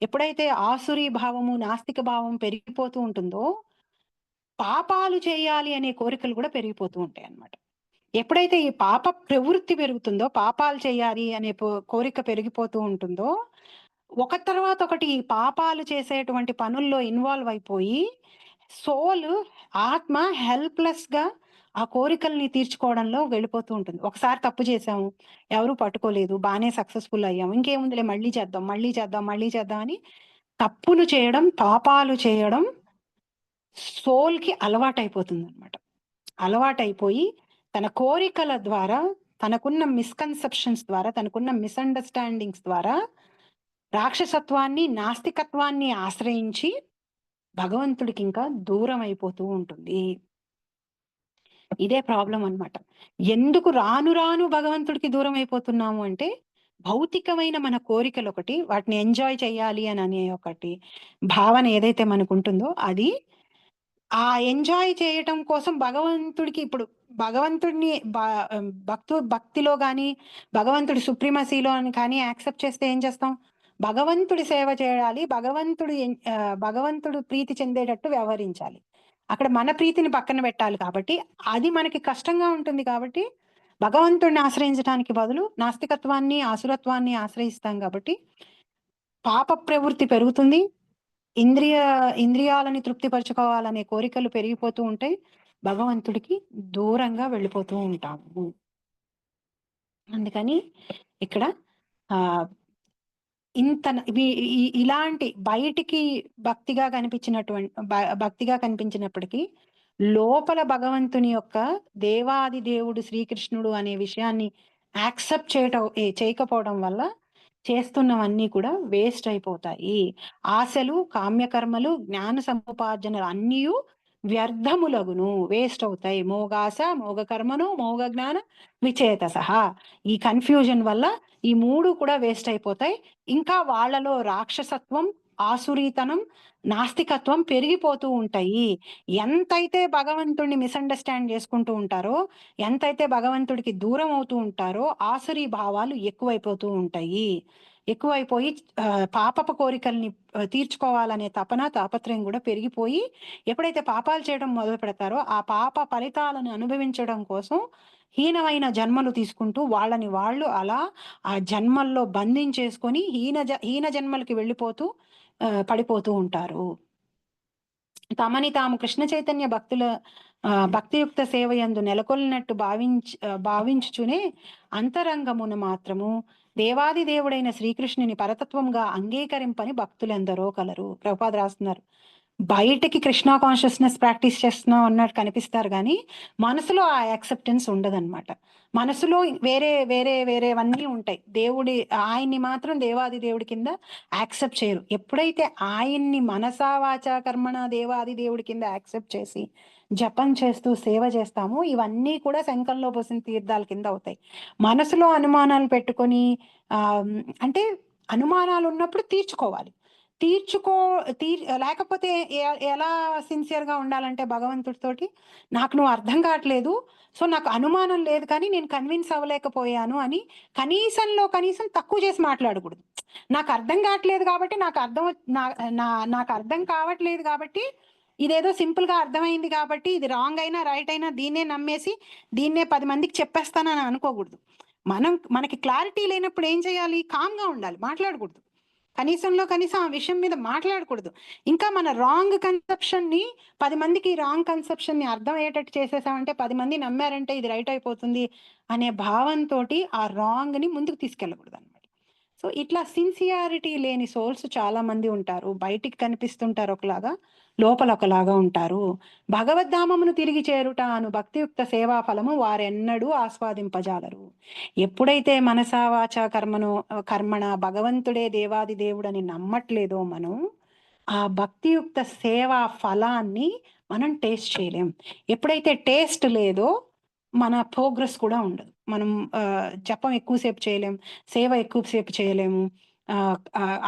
ఎప్పుడైతే ఆసురీ భావము, నాస్తిక భావం పెరిగిపోతూ ఉంటుందో, పాపాలు చేయాలి అనే కోరికలు కూడా పెరిగిపోతూ ఉంటాయి అన్నమాట. ఎప్పుడైతే ఈ పాప ప్రవృత్తి పెరుగుతుందో, పాపాలు చేయాలి అనే కోరిక పెరిగిపోతూ ఉంటుందో, ఒక తర్వాత ఒకటి ఈ పాపాలు చేసేటువంటి పనుల్లో ఇన్వాల్వ్ అయిపోయి ఆత్మ హెల్ప్లెస్ గా ఆ కోరికల్ని తీర్చుకోవడంలో వెళ్ళిపోతూ ఉంటుంది. ఒకసారి తప్పు చేసాము, ఎవరు పట్టుకోలేదు, బాగానే సక్సెస్ఫుల్ అయ్యాము, ఇంకేముందిలే మళ్ళీ చేద్దాం అని తప్పులు చేయడం, పాపాలు చేయడం సోల్ కి అలవాటైపోతుంది అనమాట. అలవాటైపోయి తన కోరికల ద్వారా, తనకున్న మిస్కన్సెప్షన్స్ ద్వారా, తనకున్న మిస్అండర్స్టాండింగ్స్ ద్వారా రాక్షసత్వాన్ని, నాస్తికత్వాన్ని ఆశ్రయించి భగవంతుడికి ఇంకా దూరం అయిపోతూ ఉంటుంది. ఇదే ప్రాబ్లం అన్నమాట. ఎందుకు రాను రాను భగవంతుడికి దూరం అయిపోతున్నాము అంటే, భౌతికమైన మన కోరికలు ఒకటి, వాటిని ఎంజాయ్ చేయాలి అని అనే ఒకటి భావన ఏదైతే మనకు ఉంటుందో, అది ఆ ఎంజాయ్ చేయటం కోసం భగవంతుడికి ఇప్పుడు భగవంతుడిని భక్తిలో కానీ భగవంతుడి సుప్రీమసీలో అని కానీ యాక్సెప్ట్ చేస్తే ఏం చేస్తాం? భగవంతుడి సేవ చేయాలి, భగవంతుడు ప్రీతి చెందేటట్టు వ్యవహరించాలి. అక్కడ మన ప్రీతిని పక్కన పెట్టాలి. కాబట్టి అది మనకి కష్టంగా ఉంటుంది. కాబట్టి భగవంతుడిని ఆశ్రయించడానికి బదులు నాస్తికత్వాన్ని, ఆసురత్వాన్ని ఆశ్రయిస్తాం. కాబట్టి పాప ప్రవృత్తి పెరుగుతుంది. ఇంద్రియాలని తృప్తిపరచుకోవాలనే కోరికలు పెరిగిపోతూ ఉంటాయి. భగవంతుడికి దూరంగా వెళ్ళిపోతూ ఉంటాము. అందుకని ఇక్కడ ఆ ఇలాంటి బయటికి భక్తిగా కనిపించినప్పటికీ లోపల భగవంతుని యొక్క దేవాది దేవుడు శ్రీకృష్ణుడు అనే విషయాన్ని యాక్సెప్ట్ చేయకపోవడం వల్ల చేస్తున్నవన్నీ కూడా వేస్ట్ అయిపోతాయి. ఆశలు, కామ్యకర్మలు, జ్ఞాన సముపార్జనలు అన్నీ వ్యర్థములగును, వేస్ట్ అవుతాయి. మోగాశ, మోగ కర్మను, మోగ జ్ఞాన విచేత సహా. ఈ కన్ఫ్యూజన్ వల్ల ఈ మూడు కూడా వేస్ట్ అయిపోతాయి. ఇంకా వాళ్ళలో రాక్షసత్వం, ఆసురీతనం, నాస్తికత్వం పెరిగిపోతూ ఉంటాయి. ఎంతైతే భగవంతుడిని మిస్అండర్స్టాండ్ చేసుకుంటూ ఉంటారో, ఎంతైతే భగవంతుడికి దూరం అవుతూ ఉంటారో, ఆసురీ భావాలు ఎక్కువైపోతూ ఉంటాయి. ఎక్కువైపోయి పాపపు కోరికల్ని తీర్చుకోవాలనే తాపత్రయం కూడా పెరిగిపోయి, ఎప్పుడైతే పాపాలు చేయడం మొదలు పెడతారో ఆ పాప ఫలితాలను అనుభవించడం కోసం హీనమైన జన్మలు తీసుకుంటూ వాళ్ళని వాళ్ళు అలా ఆ జన్మల్లో బంధించేసుకొని హీన జన్మలకి వెళ్ళిపోతూ పడిపోతూ ఉంటారు. తమని తాము కృష్ణ చైతన్య భక్తియుక్త సేవ యందు నెలకొల్లినట్టు భావించుచునే అంతరంగమున మాత్రము దేవాది దేవుడైన శ్రీకృష్ణుని పరతత్వంగా అంగీకరింపని భక్తులెందరో కలరు. ప్రభుపాద రాస్తున్నారు, బయటకి కృష్ణ కాన్షియస్నెస్ ప్రాక్టీస్ చేస్తున్నాం అన్నట్టు కనిపిస్తారు, కానీ మనసులో ఆ యాక్సెప్టెన్స్ ఉండదన్నమాట. మనసులో వేరేవన్నీ ఉంటాయి. ఆయన్ని మాత్రం దేవాది దేవుడి కింద యాక్సెప్ట్ చేయరు. ఎప్పుడైతే ఆయన్ని మనసా వాచా కర్మణ దేవాది దేవుడి కింద యాక్సెప్ట్ చేసి జపం చేస్తూ సేవ చేస్తామో ఇవన్నీ కూడా శంఖంలో పోసిన తీర్థాల కింద అవుతాయి. మనసులో అనుమానాలు పెట్టుకొని అంటే అనుమానాలు ఉన్నప్పుడు తీర్చుకోవాలి. లేకపోతే ఎలా సిన్సియర్ గా ఉండాలంటే భగవంతుడితోటి, నాకు నువ్వు అర్థం కావట్లేదు, సో నాకు అనుమానం లేదు కానీ నేను కన్విన్స్ అవ్వలేకపోయాను అని కనీసం తక్కువ చేసి మాట్లాడకూడదు. నాకు అర్థం కావట్లేదు కాబట్టి నాకు అర్థం కావట్లేదు కాబట్టి ఇదేదో సింపుల్ గా అర్థమైంది కాబట్టి ఇది రాంగ్ అయినా రైట్ అయినా దీన్నే నమ్మేసి దీన్నే 10 మందికి చెప్పేస్తానని అనుకోకూడదు. మనకి క్లారిటీ లేనప్పుడు ఏం చేయాలి? కామ్గా ఉండాలి, మాట్లాడకూడదు. కనీసం ఆ విషయం మీద మాట్లాడకూడదు. ఇంకా మన రాంగ్ కన్సెప్షన్ ని 10 మందికి రాంగ్ కన్సెప్షన్ ని అర్థం అయ్యేటట్టు చేసేసామంటే 10 మంది నమ్మారంటే ఇది రైట్ అయిపోతుంది అనే భావంతో ఆ రాంగ్ ని ముందుకు తీసుకెళ్ళకూడదు అనమాట. సో ఇట్లా సిన్సియారిటీ లేని సోల్స్ చాలా మంది ఉంటారు. బయటికి కనిపిస్తుంటారు ఒకలాగా, లోపల ఒకలాగా ఉంటారు. భగవద్ధామమును తిరిగి చేరుట అను భక్తియుక్త సేవా ఫలము వారెన్నడూ ఆస్వాదింపజాలరు. ఎప్పుడైతే మనసా వాచా కర్మణ భగవంతుడే దేవాది దేవుడని నమ్మట్లేదో మనం ఆ భక్తియుక్త సేవా ఫలాన్ని మనం టేస్ట్ చేయలేం. ఎప్పుడైతే టేస్ట్ లేదో మన ప్రోగ్రెస్ కూడా ఉండదు. మనం జపం ఎక్కువసేపు చేయలేం, సేవ ఎక్కువసేపు చేయలేము,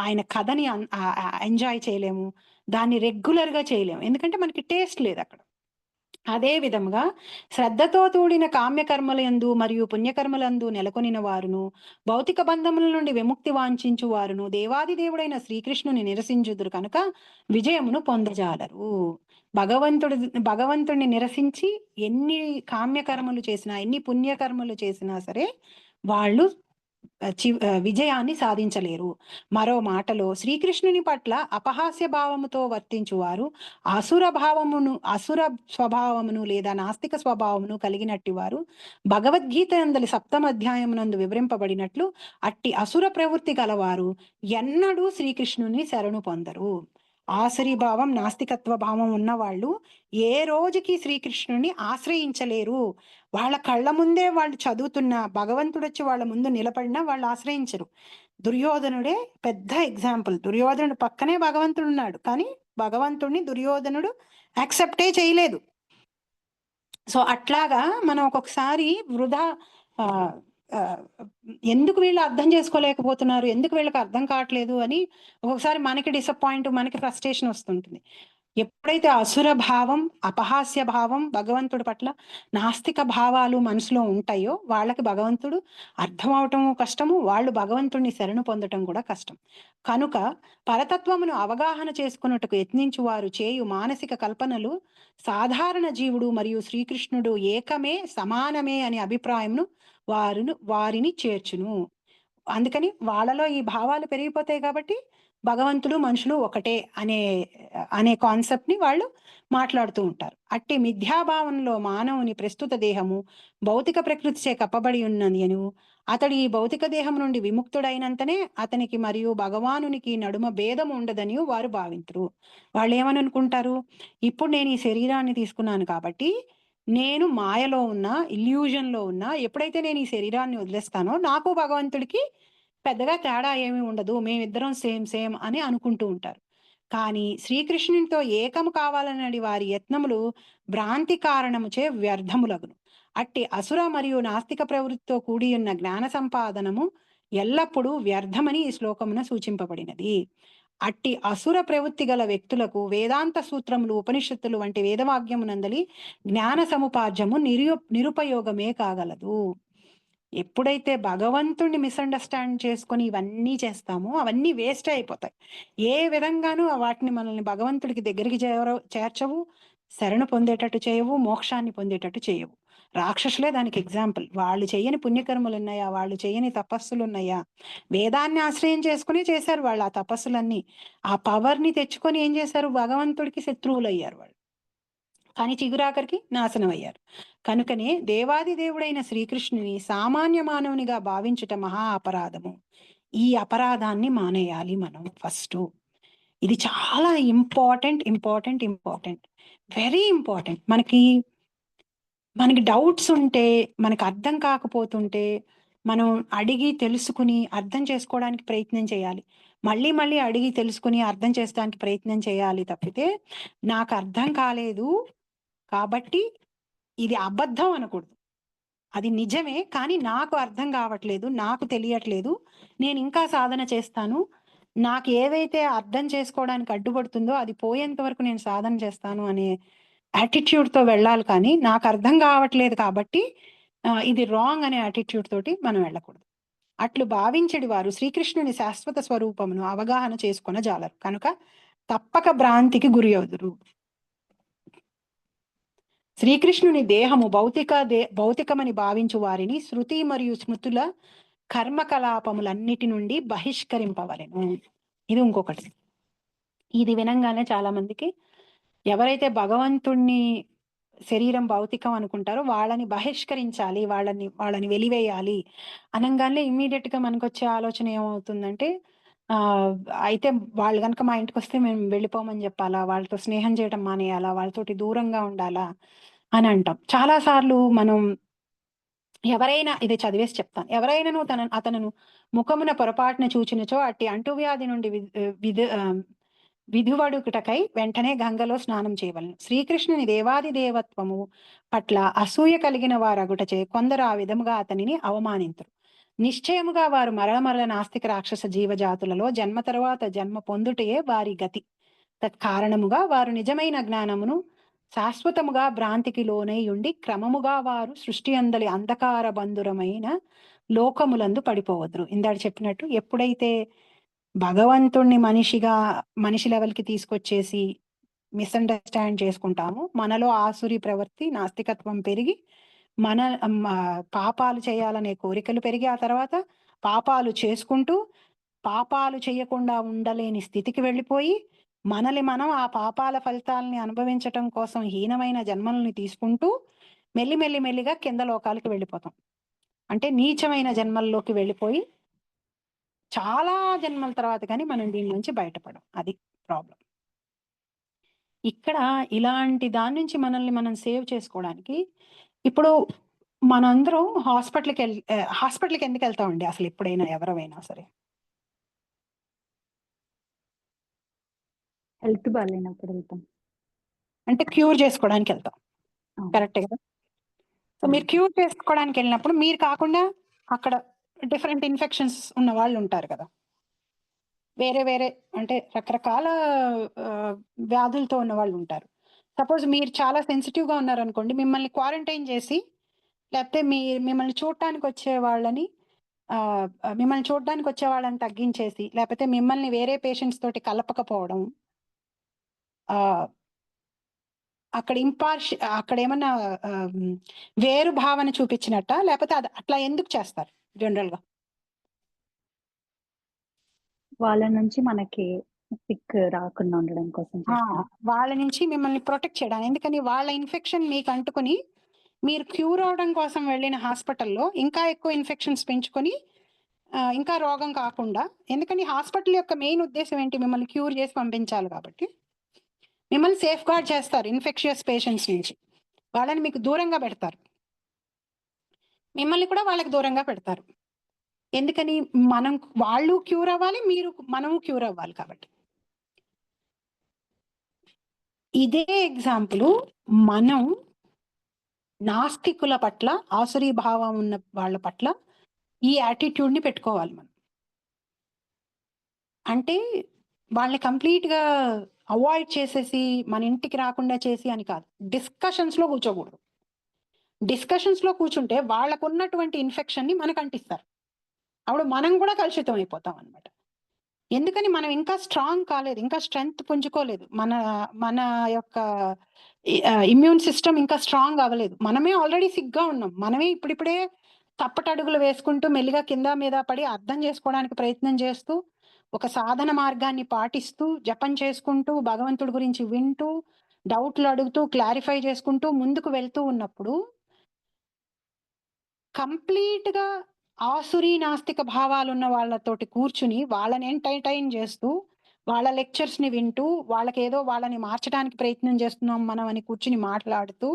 ఆయన కథని ఎంజాయ్ చేయలేము, దాన్ని రెగ్యులర్ గా చేయలేము, ఎందుకంటే మనకి టేస్ట్ లేదు అక్కడ. అదే విధముగా శ్రద్ధతో తూడిన కామ్యకర్మలందు మరియు పుణ్యకర్మలందు నెలకొనిన వారును, భౌతిక బంధముల నుండి విముక్తి వాంఛించు వారును దేవాది దేవుడైన శ్రీకృష్ణుని నిరసించుదురు కనుక విజయమును పొందజాలరు. భగవంతుడిని నిరసించి ఎన్ని కామ్యకర్మలు చేసినా, ఎన్ని పుణ్యకర్మలు చేసినా సరే వాళ్ళు విజయాన్ని సాధించలేరు. మరో మాటలో శ్రీకృష్ణుని పట్ల అపహాస్య భావముతో వర్తించువారు అసుర స్వభావమును లేదా నాస్తిక స్వభావమును కలిగినట్టు వారు భగవద్గీత నందలి 7వ అధ్యాయమునందు వివరింపబడినట్లు అట్టి అసుర ప్రవృత్తి గలవారు ఎన్నడూ శ్రీకృష్ణుని శరణు పొందరు. ఆసురీ భావం, నాస్తికత్వ భావం ఉన్న వాళ్ళు ఏ రోజుకి శ్రీకృష్ణుని ఆశ్రయించలేరు. వాళ్ళ కళ్ళ ముందే వాళ్ళు చదువుతున్న భగవంతుడు వచ్చి వాళ్ళ ముందు నిలబడినా వాళ్ళు ఆశ్రయించరు. దుర్యోధనుడే పెద్ద ఎగ్జాంపుల్. దుర్యోధనుడు పక్కనే భగవంతుడు ఉన్నాడు, కానీ భగవంతుడిని దుర్యోధనుడు యాక్సెప్టే చేయలేదు. సో అట్లాగా మనం ఒక్కొక్కసారి వృధా ఎందుకు వీళ్ళు అర్థం చేసుకోలేకపోతున్నారు, ఎందుకు వీళ్ళకి అర్థం కావట్లేదు అని ఒక్కొక్కసారి మనకి డిసప్పాయింట్, మనకి ఫ్రస్ట్రేషన్ వస్తుంటుంది. ఎప్పుడైతే అసుర భావం, అపహాస్య భావం, భగవంతుడి పట్ల నాస్తిక భావాలు మనసులో ఉంటాయో వాళ్ళకి భగవంతుడు అర్థం అవటం కష్టము, వాళ్ళు భగవంతుడిని శరణు పొందటం కూడా కష్టం. కనుక పరతత్వమును అవగాహన చేసుకున్నట్టుకు యత్నించు వారు చేయు మానసిక కల్పనలు సాధారణ జీవుడు మరియు శ్రీకృష్ణుడు ఏకమే, సమానమే అనే అభిప్రాయంను వారిని చేర్చును. అందుకని వాళ్ళలో ఈ భావాలు పెరిగిపోతాయి కాబట్టి భగవంతుడు మనుషులు ఒకటే అనే కాన్సెప్ట్ ని వాళ్ళు మాట్లాడుతూ ఉంటారు. అట్టి మిథ్యాభావంలో మానవుని ప్రస్తుత దేహము భౌతిక ప్రకృతిచే కప్పబడి ఉన్నదను, అతడు ఈ భౌతిక దేహం నుండి విముక్తుడైనంతనే అతనికి మరియు భగవానునికి నడుమ భేదం ఉండదని వారు భావించరు. వాళ్ళు ఏమని అనుకుంటారు, ఇప్పుడు నేను ఈ శరీరాన్ని తీసుకున్నాను కాబట్టి నేను మాయలో ఉన్నా, ఇల్యూజన్ లో ఉన్నా, ఎప్పుడైతే నేను ఈ శరీరాన్ని వదిలేస్తానో నాకు భగవంతుడికి పెద్దగా తేడా ఏమీ ఉండదు, మేమిద్దరం సేమ్ సేమ్ అని అనుకుంటూ ఉంటారు. కానీ శ్రీకృష్ణునితో ఏకము కావాలన్నది వారి యత్నములు భ్రాంతి కారణముచే వ్యర్థములగును. అట్టి అసుర మరియు నాస్తిక ప్రవృత్తితో కూడి ఉన్న జ్ఞాన సంపాదనము ఎల్లప్పుడూ వ్యర్థమని ఈ శ్లోకమున సూచింపబడినది. అట్టి అసుర ప్రవృత్తి గల వ్యక్తులకు వేదాంత సూత్రములు, ఉపనిషత్తులు వంటి వేదవాక్యమునందలి జ్ఞాన సముపార్జము నిరుపయోగమే కాగలదు. ఎప్పుడైతే భగవంతుడిని మిస్అండర్స్టాండ్ చేసుకొని ఇవన్నీ చేస్తామో అవన్నీ వేస్ట్ అయిపోతాయి. ఏ విధంగానూ వాటిని మనల్ని భగవంతుడికి దగ్గరికి చేర్చవు, శరణు పొందేటట్టు చేయవు, మోక్షాన్ని పొందేటట్టు చేయవు. రాక్షసులే దానికి ఎగ్జాంపుల్. వాళ్ళు చేయని పుణ్యకర్మలు ఉన్నాయా, వాళ్ళు చేయని తపస్సులు ఉన్నాయా? వేదాన్ని ఆశ్రయం చేసుకుని చేశారు వాళ్ళు ఆ తపస్సులన్నీ. ఆ పవర్ ని తెచ్చుకొని ఏం చేశారు, భగవంతుడికి శత్రువులు అయ్యారు వాళ్ళు. కానీ చిగురాఖరికి నాశనం అయ్యారు. కనుకనే దేవాది దేవుడైన శ్రీకృష్ణుని సామాన్య మానవునిగా భావించుట మహా అపరాధము. ఈ అపరాధాన్ని మానేయాలి మనం ఫస్ట్. ఇది చాలా ఇంపార్టెంట్, వెరీ ఇంపార్టెంట్. మనకి డౌట్స్ ఉంటే, మనకు అర్థం కాకపోతుంటే మనం అడిగి తెలుసుకుని అర్థం చేసుకోవడానికి ప్రయత్నం చేయాలి. మళ్ళీ మళ్ళీ అడిగి తెలుసుకుని అర్థం చేసుకోవడానికి ప్రయత్నం చేయాలి తప్పితే నాకు అర్థం కాలేదు కాబట్టి ఇది అబద్ధం అనకూడదు. అది నిజమే, కానీ నాకు అర్థం కావట్లేదు, నాకు తెలియట్లేదు, నేను ఇంకా సాధన చేస్తాను, నాకు ఏదైతే అర్థం చేసుకోవడానికి అడ్డుపడుతుందో అది పోయేంత వరకు నేను సాధన చేస్తాను అనే యాటిట్యూడ్ తో వెళ్ళాలి. కానీ నాకు అర్థం కావట్లేదు కాబట్టి ఇది రాంగ్ అనే యాటిట్యూడ్ తోటి మనం వెళ్ళకూడదు. అట్లు భావించడి వారు శ్రీకృష్ణుని శాశ్వత స్వరూపమును అవగాహన చేసుకొన జాలరు. కనుక తప్పక భ్రాంతికి గురి అవుదురు. శ్రీకృష్ణుని దేహము భౌతికమని భావించు వారిని శృతి మరియు స్మృతుల కర్మకలాపములన్నిటి నుండి బహిష్కరింపవలెను. ఇది ఇంకొకటి. ఇది వినంగానే చాలా మందికి ఎవరైతే భగవంతుణ్ణి శరీరం భౌతికం అనుకుంటారో వాళ్ళని బహిష్కరించాలి, వాళ్ళని వెలివేయాలి అనగానే ఇమ్మీడియట్ గా మనకు వచ్చే ఆలోచన ఏమవుతుందంటే, అయితే వాళ్ళు కనుక మా ఇంటికి వస్తే మేము వెళ్ళిపోమని చెప్పాలా, వాళ్ళతో స్నేహం చేయడం మానేయాలా, వాళ్ళతోటి దూరంగా ఉండాలా అని అంటాం. చాలా సార్లు మనం ఎవరైనా, ఇది చదివేసి చెప్తాను, ఎవరైనాను అతను ముఖమున పొరపాటున చూచినచో అట్టి అంటువ్యాధి నుండి విధువడుకుటకై వెంటనే గంగలో స్నానం చేయవలను. శ్రీకృష్ణుని దేవాది దేవత్వము పట్ల అసూయ కలిగిన వారగుటచే కొందరు ఆ విధముగా అతనిని అవమానింతురు. నిశ్చయముగా వారు మరల నాస్తిక రాక్షస జీవజాతులలో జన్మ తరువాత జన్మ పొందుటయే వారి గతి. తత్కారణముగా వారు నిజమైన జ్ఞానమును శాశ్వతముగా భ్రాంతికి లోనై ఉండి క్రమముగా వారు సృష్టి అందలి అంధకార బంధురమైన లోకములందు పడిపోవద్దురు. ఇందాక చెప్పినట్టు ఎప్పుడైతే భగవంతుణ్ణి మనిషి లెవెల్కి తీసుకొచ్చేసి మిస్అండర్స్టాండ్ చేసుకుంటాము, మనలో ఆసురి ప్రవృత్తి, నాస్తికత్వం పెరిగి మన పాపాలు చేయాలనే కోరికలు పెరిగి ఆ తర్వాత పాపాలు చేసుకుంటూ పాపాలు చేయకుండా ఉండలేని స్థితికి వెళ్ళిపోయి మనం ఆ పాపాల ఫలితాలని అనుభవించటం కోసం హీనమైన జన్మల్ని తీసుకుంటూ మెల్లిగా కింద లోకాలకి వెళ్ళిపోతాం. అంటే నీచమైన జన్మల్లోకి వెళ్ళిపోయి చాలా జన్మల తర్వాత కానీ మనం దీని నుంచి బయటపడం. అది ప్రాబ్లం. ఇక్కడ ఇలాంటి దాని నుంచి మనల్ని మనం సేవ్ చేసుకోవడానికి ఇప్పుడు మనందరం హాస్పిటల్కి ఎందుకు వెళ్తామండి అసలు ఎప్పుడైనా, ఎవరైనా సరే? హెల్త్ బాగాలేనప్పుడు వెళ్తాం. అంటే క్యూర్ చేసుకోవడానికి వెళ్తాం, కరెక్టే కదా? సో మీరు క్యూర్ చేసుకోవడానికి వెళ్ళినప్పుడు మీరు కాకుండా అక్కడ డిఫరెంట్ ఇన్ఫెక్షన్స్ ఉన్న వాళ్ళు ఉంటారు కదా, వేరే వేరే అంటే రకరకాల వ్యాధులతో ఉన్న వాళ్ళు ఉంటారు. సపోజ్ మీరు చాలా సెన్సిటివ్గా ఉన్నారనుకోండి, మిమ్మల్ని క్వారంటైన్ చేసి, లేకపోతే మిమ్మల్ని చూడటానికి వచ్చే వాళ్ళని తగ్గించేసి, లేకపోతే మిమ్మల్ని వేరే పేషెంట్స్ తోటి కలపకపోవడం, అక్కడ ఏమన్నా వేరు భావన చూపించినట్ట, లేకపోతే అది అట్లా ఎందుకు చేస్తారు జనరల్ గా? వాళ్ళ నుంచి మనకి సిక్ రాకుండా ఉండడం కోసం చేస్తారు. వాళ్ళ నుంచి మిమ్మల్ని ప్రొటెక్ట్ చేయడానికి. ఎందుకని వాళ్ళ ఇన్ఫెక్షన్ మీకు అంటుకుని మీరు క్యూర్ అవడం కోసం వెళ్ళిన హాస్పిటల్లో ఇంకా ఎక్కువ ఇన్ఫెక్షన్స్ పెంచుకొని ఇంకా రోగం కాకుండా, ఎందుకని హాస్పిటల్ యొక్క మెయిన్ ఉద్దేశం ఏంటి? మిమ్మల్ని క్యూర్ చేసి పంపించాలి కాబట్టి మిమ్మల్ని సేఫ్ గార్డ్ చేస్తారు ఇన్ఫెక్షియస్ పేషెంట్స్ నుంచి. వాళ్ళని మీకు దూరంగా పెడతారు, మిమ్మల్ని కూడా వాళ్ళకి దూరంగా పెడతారు. ఎందుకని? వాళ్ళు క్యూర్ అవ్వాలి, మనము క్యూర్ అవ్వాలి కాబట్టి. ఇదే ఎగ్జాంపుల్ మనం నాస్తికుల పట్ల, ఆసురీ భావం ఉన్న వాళ్ళ పట్ల ఈ యాటిట్యూడ్ ని పెట్టుకోవాలి మనం. అంటే వాళ్ళని కంప్లీట్ గా అవాయిడ్ చేసేసి మన ఇంటికి రాకుండా చేసి అని కాదు. డిస్కషన్స్ లో కూర్చోకూడదు. డిస్కషన్స్ లో కూర్చుంటే వాళ్ళకు ఉన్నటువంటి ఇన్ఫెక్షన్ ని మనకు అంటిస్తారు. అప్పుడు మనం కూడా కలుషితం అయిపోతాం అనమాట. ఎందుకని? మనం ఇంకా స్ట్రాంగ్ కాలేదు, ఇంకా స్ట్రెంగ్త్ పుంజుకోలేదు, మన యొక్క ఇమ్యూన్ సిస్టమ్ ఇంకా స్ట్రాంగ్ అవ్వలేదు. మనమే ఆల్రెడీ సిగ్గా ఉన్నాం. మనమే ఇప్పుడిప్పుడే తప్పటడుగులు వేసుకుంటూ మెల్లిగా కింద మీద పడి అర్థం చేసుకోవడానికి ప్రయత్నం చేస్తూ, ఒక సాధన మార్గాన్ని పాటిస్తూ, జపం చేసుకుంటూ, భగవంతుడి గురించి వింటూ, డౌట్లు అడుగుతూ, క్లారిఫై చేసుకుంటూ ముందుకు వెళ్తూ ఉన్నప్పుడు కంప్లీట్ గా ఆసురీ నాస్తిక భావాలు ఉన్న వాళ్ళతోటి కూర్చుని వాళ్ళని ఎంటర్టైన్ చేస్తూ, వాళ్ళ లెక్చర్స్ ని వింటూ, వాళ్ళని మార్చడానికి ప్రయత్నం చేస్తున్నాం మనం అని కూర్చుని మాట్లాడుతూ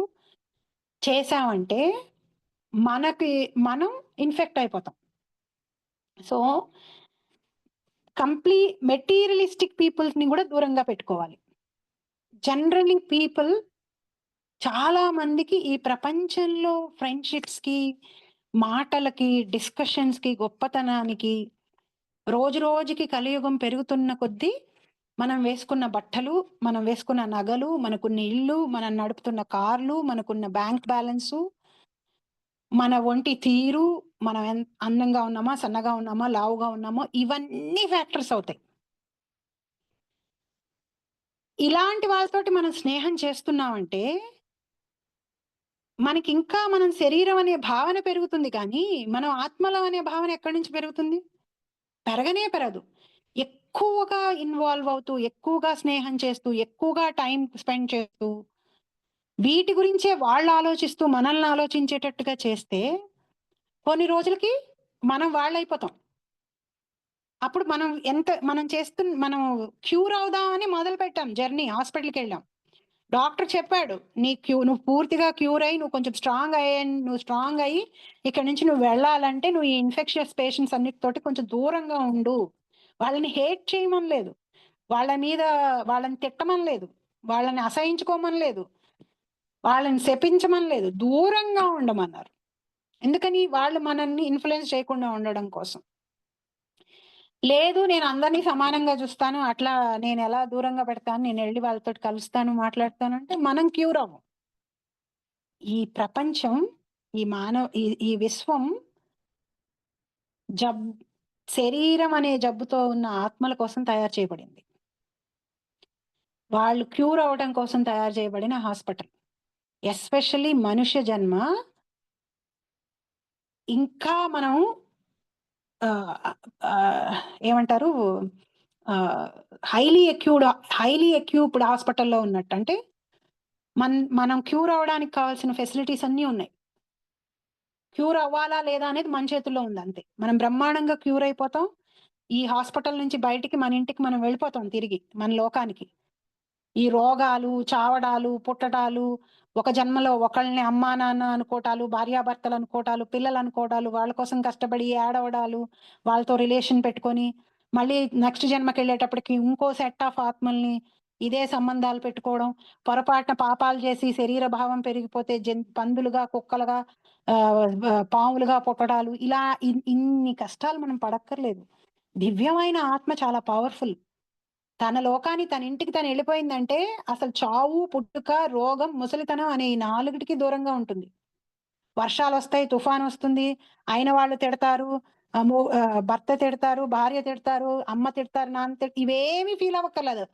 చేసామంటే మనం ఇన్ఫెక్ట్ అయిపోతాం. సో మెటీరియలిస్టిక్ పీపుల్స్ ని కూడా దూరంగా పెట్టుకోవాలి. జనరలీ పీపుల్ చాలా మందికి ఈ ప్రపంచంలో ఫ్రెండ్షిప్స్ కి, మాటలకి, డిస్కషన్స్ కి, గొప్పతనానికి రోజు రోజుకి కలియుగం పెరుగుతున్న కొద్దీ మనం వేసుకున్న బట్టలు, మనం వేసుకున్న నగలు, మనకున్న ఇల్లు, మనం నడుపుతున్న కార్లు, మనకున్న బ్యాంక్ బ్యాలెన్సు, మన ఒంటి తీరు, మనం అందంగా ఉన్నామా, సన్నగా ఉన్నామా, లావుగా ఉన్నామా, ఇవన్నీ ఫ్యాక్టర్స్ అవుతాయి. ఇలాంటి వాళ్ళతోటి మనం స్నేహం చేస్తున్నామంటే మనకి ఇంకా మనం శరీరం అనే భావన పెరుగుతుంది, కానీ మనం ఆత్మలం అనే భావన ఎక్కడి నుంచి పెరుగుతుంది? పెరగదు. ఎక్కువగా ఇన్వాల్వ్ అవుతూ, ఎక్కువగా స్నేహం చేస్తూ, ఎక్కువగా టైం స్పెండ్ చేస్తూ, వీటి గురించే వాళ్ళు ఆలోచిస్తూ మనల్ని ఆలోచించేటట్టుగా చేస్తే కొన్ని రోజులకి మనం వాళ్ళైపోతాం. అప్పుడు మనం క్యూర్ అవుదామని మొదలు పెట్టాం జర్నీ. హాస్పిటల్కి వెళ్ళాం, డాక్టర్ చెప్పాడు నువ్వు పూర్తిగా క్యూర్ అయ్యి, నువ్వు కొంచెం స్ట్రాంగ్ అయ్యి ఇక్కడ నుంచి నువ్వు వెళ్ళాలంటే నువ్వు ఈ ఇన్ఫెక్షియస్ పేషెంట్స్ అన్నిటితోటి కొంచెం దూరంగా ఉండు. వాళ్ళని హేట్ చేయమని లేదు, వాళ్ళని తిట్టమని లేదు, వాళ్ళని అసహించుకోమని లేదు, వాళ్ళని శపించమని లేదు, దూరంగా ఉండమన్నారు. ఎందుకని? వాళ్ళు మనల్ని ఇన్ఫ్లుయెన్స్ చేయకుండా ఉండడం కోసం. లేదు, నేను అందరినీ సమానంగా చూస్తాను, అట్లా నేను ఎలా దూరంగా పెడతాను, నేను వెళ్ళి వాళ్ళతో కలుస్తాను, మాట్లాడతాను అంటే మనం క్యూర్ అవ్వం. ఈ ప్రపంచం, ఈ విశ్వం శరీరం అనే జబ్బుతో ఉన్న ఆత్మల కోసం తయారు చేయబడింది. వాళ్ళు క్యూర్ అవడం కోసం తయారు చేయబడిన హాస్పిటల్. ఎస్పెషల్లీ మనుష్య జన్మ ఇంకా మనం ఏమంటారు, హైలీ ఎక్యూప్డ్ హాస్పిటల్లో ఉన్నట్టు. అంటే మనం క్యూర్ అవ్వడానికి కావాల్సిన ఫెసిలిటీస్ అన్నీ ఉన్నాయి. క్యూర్ అవ్వాలా లేదా అనేది మన చేతుల్లో ఉంది అంతే. మనం బ్రహ్మాండంగా క్యూర్ అయిపోతాం. ఈ హాస్పిటల్ నుంచి బయటికి మన ఇంటికి మనం వెళ్ళిపోతాం, తిరిగి మన లోకానికి. ఈ రోగాలు, చావడాలు, పుట్టడాలు, ఒక జన్మలో ఒకళ్ళని అమ్మా నాన్న అనుకోటాలు, భార్యాభర్తలు అనుకోటాలు, పిల్లలు అనుకోవడాలు, వాళ్ళ కోసం కష్టపడి ఏడవడాలు, వాళ్ళతో రిలేషన్ పెట్టుకొని మళ్ళీ నెక్స్ట్ జన్మకి వెళ్ళేటప్పటికి ఇంకో సెట్ ఆఫ్ ఆత్మల్ని ఇదే సంబంధాలు పెట్టుకోవడం, పొరపాటున పాపాలు చేసి శరీర భావం పెరిగిపోతే పందులుగా, కుక్కలుగా, పాములుగా పుట్టడాలు, ఇలా ఇన్ని కష్టాలు మనం పడక్కర్లేదు. దివ్యమైన ఆత్మ చాలా పవర్ఫుల్. తన లోకాన్ని తన ఇంటికి తను వెళ్ళిపోయిందంటే అసలు చావు, పుట్టుక, రోగం, ముసలితనం అనే ఈ 4టికి దూరంగా ఉంటుంది. వర్షాలు వస్తాయి, తుఫాన్ వస్తుంది, అయిన వాళ్ళు తిడతారు, భర్త తిడతారు, భార్య తిడతారు, అమ్మ తిడతారు, నాన్న ఇవేమి ఫీల్ అవ్వక్కర్లేదు.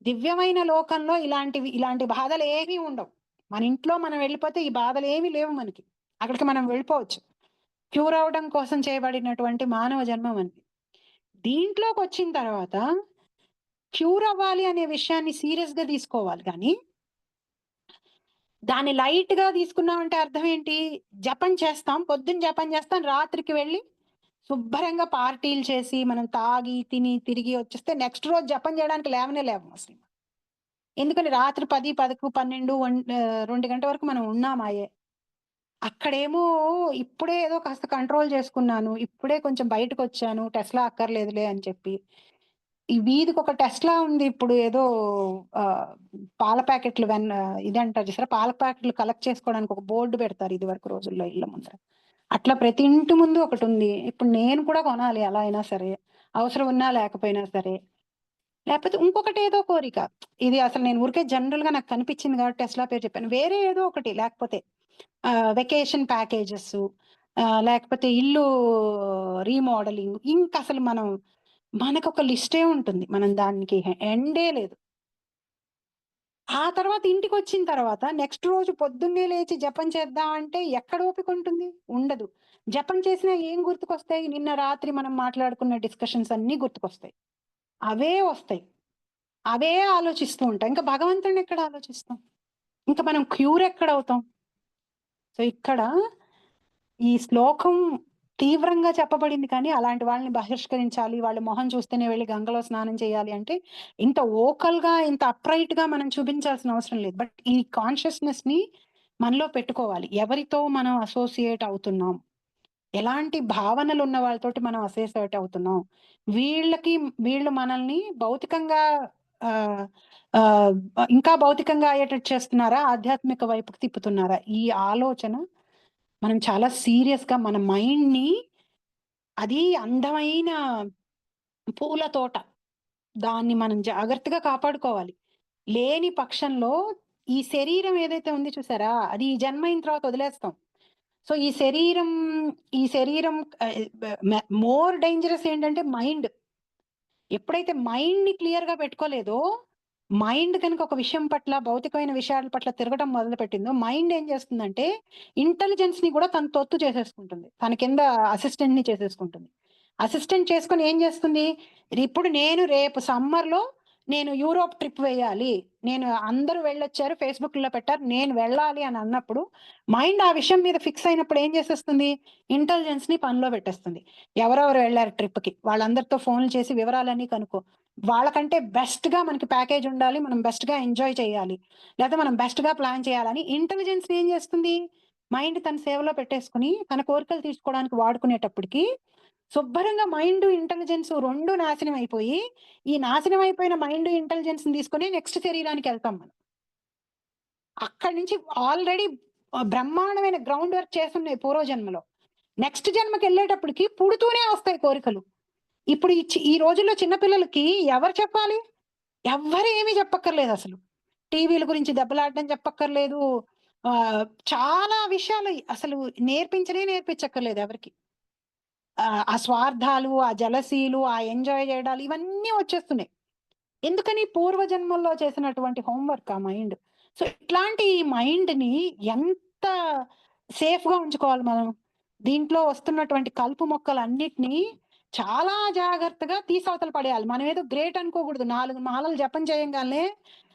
దివ్యమైన లోకంలో ఇలాంటి బాధలు ఏమీ ఉండవు. మన ఇంట్లో మనం వెళ్ళిపోతే ఈ బాధలు ఏమీ లేవు మనకి. అక్కడికి మనం వెళ్ళిపోవచ్చు. క్యూర్ అవడం కోసం చేయబడినటువంటి మానవ జన్మ మనకి. దీంట్లోకి వచ్చిన తర్వాత క్యూర్ అవ్వాలి అనే విషయాన్ని సీరియస్ గా తీసుకోవాలి. కానీ దాన్ని లైట్ గా తీసుకున్నామంటే అర్థం ఏంటి? జపం చేస్తాం, పొద్దున్న జపం చేస్తాం, రాత్రికి వెళ్ళి శుభ్రంగా పార్టీలు చేసి మనం తాగి తిని తిరిగి వచ్చేస్తే నెక్స్ట్ రోజు జపం చేయడానికి లేవము అసలు. ఎందుకని రాత్రి 10, 11, 12, 2 గంటల వరకు మనం ఉన్నామాయే. అక్కడేమో ఇప్పుడే ఏదో కాస్త కంట్రోల్ చేసుకున్నాను, ఇప్పుడే కొంచెం బయటకు వచ్చాను, టెస్లా అక్కర్లేదులే అని చెప్పి ఈ వీధికి ఒక టెస్లా ఉంది. ఇప్పుడు ఏదో పాల ప్యాకెట్లు ఇది అంటారు చూసారా, పాల ప్యాకెట్లు కలెక్ట్ చేసుకోవడానికి ఒక బోర్డు పెడతారు ఇది వరకు రోజుల్లో ఇళ్ళ ముందర. అట్లా ప్రతి ఇంటి ముందు ఒకటి ఉంది. ఇప్పుడు నేను కూడా కొనాలి, ఎలా అయినా సరే, అవసరం ఉన్నా లేకపోయినా సరే. లేకపోతే ఇంకొకటి ఏదో కోరిక, ఇది అసలు నేను ఊరికే జనరల్ గా నాకు కనిపించింది కాబట్టి టెస్లా పేరు చెప్పాను. వేరే ఏదో ఒకటి, లేకపోతే వెకేషన్ ప్యాకేజెస్, లేకపోతే ఇల్లు రీమోడలింగ్, ఇంకా అసలు మనకు ఒక లిస్టే ఉంటుంది, మనం దానికి ఎండే లేదు. ఆ తర్వాత ఇంటికి వచ్చిన తర్వాత నెక్స్ట్ రోజు పొద్దున్నే లేచి జపం చేద్దాం అంటే ఎక్కడ ఓపిక ఉంటుంది? ఉండదు. జపం చేసినా ఏం గుర్తుకొస్తాయి? నిన్న రాత్రి మనం మాట్లాడుకున్న డిస్కషన్స్ అన్ని గుర్తుకొస్తాయి, అవే వస్తాయి, అవే ఆలోచిస్తూ ఉంటాం. ఇంకా భగవంతుడిని ఎక్కడ ఆలోచిస్తాం? ఇంకా మనం క్యూర్ ఎక్కడ అవుతాం? సో ఇక్కడ ఈ శ్లోకం తీవ్రంగా చెప్పబడింది, కానీ అలాంటి వాళ్ళని బహిష్కరించాలి, వాళ్ళ మొహం చూస్తేనే వెళ్ళి గంగలో స్నానం చేయాలి అంటే ఇంత ఓకల్ గా, ఇంత అప్రైట్ గా మనం చూపించాల్సిన అవసరం లేదు. బట్ ఈ కాన్షియస్నెస్ ని మనలో పెట్టుకోవాలి. ఎవరితో మనం అసోసియేట్ అవుతున్నాం, ఎలాంటి భావనలు ఉన్న వాళ్ళతోటి మనం అసోసియేట్ అవుతున్నాం, వీళ్ళు మనల్ని భౌతికంగా ఇంకా భౌతికంగా అయ్యేటట్టు చేస్తున్నారా, ఆధ్యాత్మిక వైపుకి తిప్పుతున్నారా? ఈ ఆలోచన మనం చాలా సీరియస్ గా మన మైండ్ ని, అది అందమైన పూల తోట, దాన్ని మనం జాగ్రత్తగా కాపాడుకోవాలి. లేని పక్షంలో ఈ శరీరం ఏదైతే ఉంది చూసారా, అది ఈ జన్మ అయిన తర్వాత వదిలేస్తాం. సో ఈ శరీరం మోర్ డేంజరస్ ఏంటంటే మైండ్. ఎప్పుడైతే మైండ్ ని క్లియర్ గా పెట్టుకోలేదో, మైండ్ కనుక ఒక విషయం పట్ల, భౌతికమైన విషయాల పట్ల తిరగడం మొదలు పెట్టిందో, మైండ్ ఏం చేస్తుందంటే ఇంటెలిజెన్స్ ని కూడా తన తొత్తు చేసేసుకుంటుంది, తన కింద అసిస్టెంట్ ని చేసేసుకుంటుంది. అసిస్టెంట్ చేసుకుని ఏం చేస్తుంది? ఇప్పుడు రేపు సమ్మర్ లో నేను యూరోప్ ట్రిప్ వేయాలి, నేను అందరూ వెళ్ళొచ్చారు, ఫేస్బుక్ లో పెట్టారు, నేను వెళ్ళాలి అని అన్నప్పుడు మైండ్ ఆ విషయం మీద ఫిక్స్ అయినప్పుడు ఏం చేసేస్తుంది? ఇంటెలిజెన్స్ ని పనిలో పెట్టేస్తుంది. ఎవరెవరు వెళ్ళారు ట్రిప్ కి, వాళ్ళందరితో ఫోన్లు చేసి వివరాలన్నీ కనుక్కో, వాళ్ళకంటే బెస్ట్ గా మనకి ప్యాకేజ్ ఉండాలి, మనం బెస్ట్ గా ఎంజాయ్ చేయాలి, లేదా మనం బెస్ట్ గా ప్లాన్ చేయాలని ఇంటెలిజెన్స్ ఏం చేస్తుంది? మైండ్ తన సేవలో పెట్టేసుకుని తన కోరికలు తీర్చుకోవడానికి వాడుకునేటప్పటికి శుభ్రంగా మైండ్ ఇంటెలిజెన్స్ రెండు నాశనం అయిపోయి, ఈ నాశనం అయిపోయిన మైండ్ ఇంటెలిజెన్స్ తీసుకుని నెక్స్ట్ శరీరానికి వెళ్తాం మనం. అక్కడి నుంచి ఆల్రెడీ బ్రహ్మాండమైన గ్రౌండ్ వర్క్ చేస్తున్నాయి పూర్వజన్మలో. నెక్స్ట్ జన్మకి వెళ్ళేటప్పటికి పుడుతూనే వస్తాయి కోరికలు. ఇప్పుడు ఈ రోజుల్లో చిన్నపిల్లలకి ఎవరు చెప్పాలి? ఎవ్వరు ఏమీ చెప్పక్కర్లేదు. అసలు టీవీల గురించి దెబ్బలాడడం చెప్పక్కర్లేదు, చాలా విషయాలు అసలు నేర్పించక్కర్లేదు ఎవరికి. ఆ స్వార్థాలు, ఆ జలసీలు, ఆ ఎంజాయ్ చేయడాలు, ఇవన్నీ వచ్చేస్తున్నాయి. ఎందుకని? పూర్వజన్మల్లో చేసినటువంటి హోంవర్క్ ఆ మైండ్. సో ఇట్లాంటి మైండ్ ని ఎంత సేఫ్ గా ఉంచుకోవాలి మనం? దీంట్లో వస్తున్నటువంటి కలుపు మొక్కలు అన్నిటినీ చాలా జాగ్రత్తగా తీసవతలు పడేయాలి. మనం ఏదో గ్రేట్ అనుకోకూడదు. 4 మాలలు జపం చేయంగానే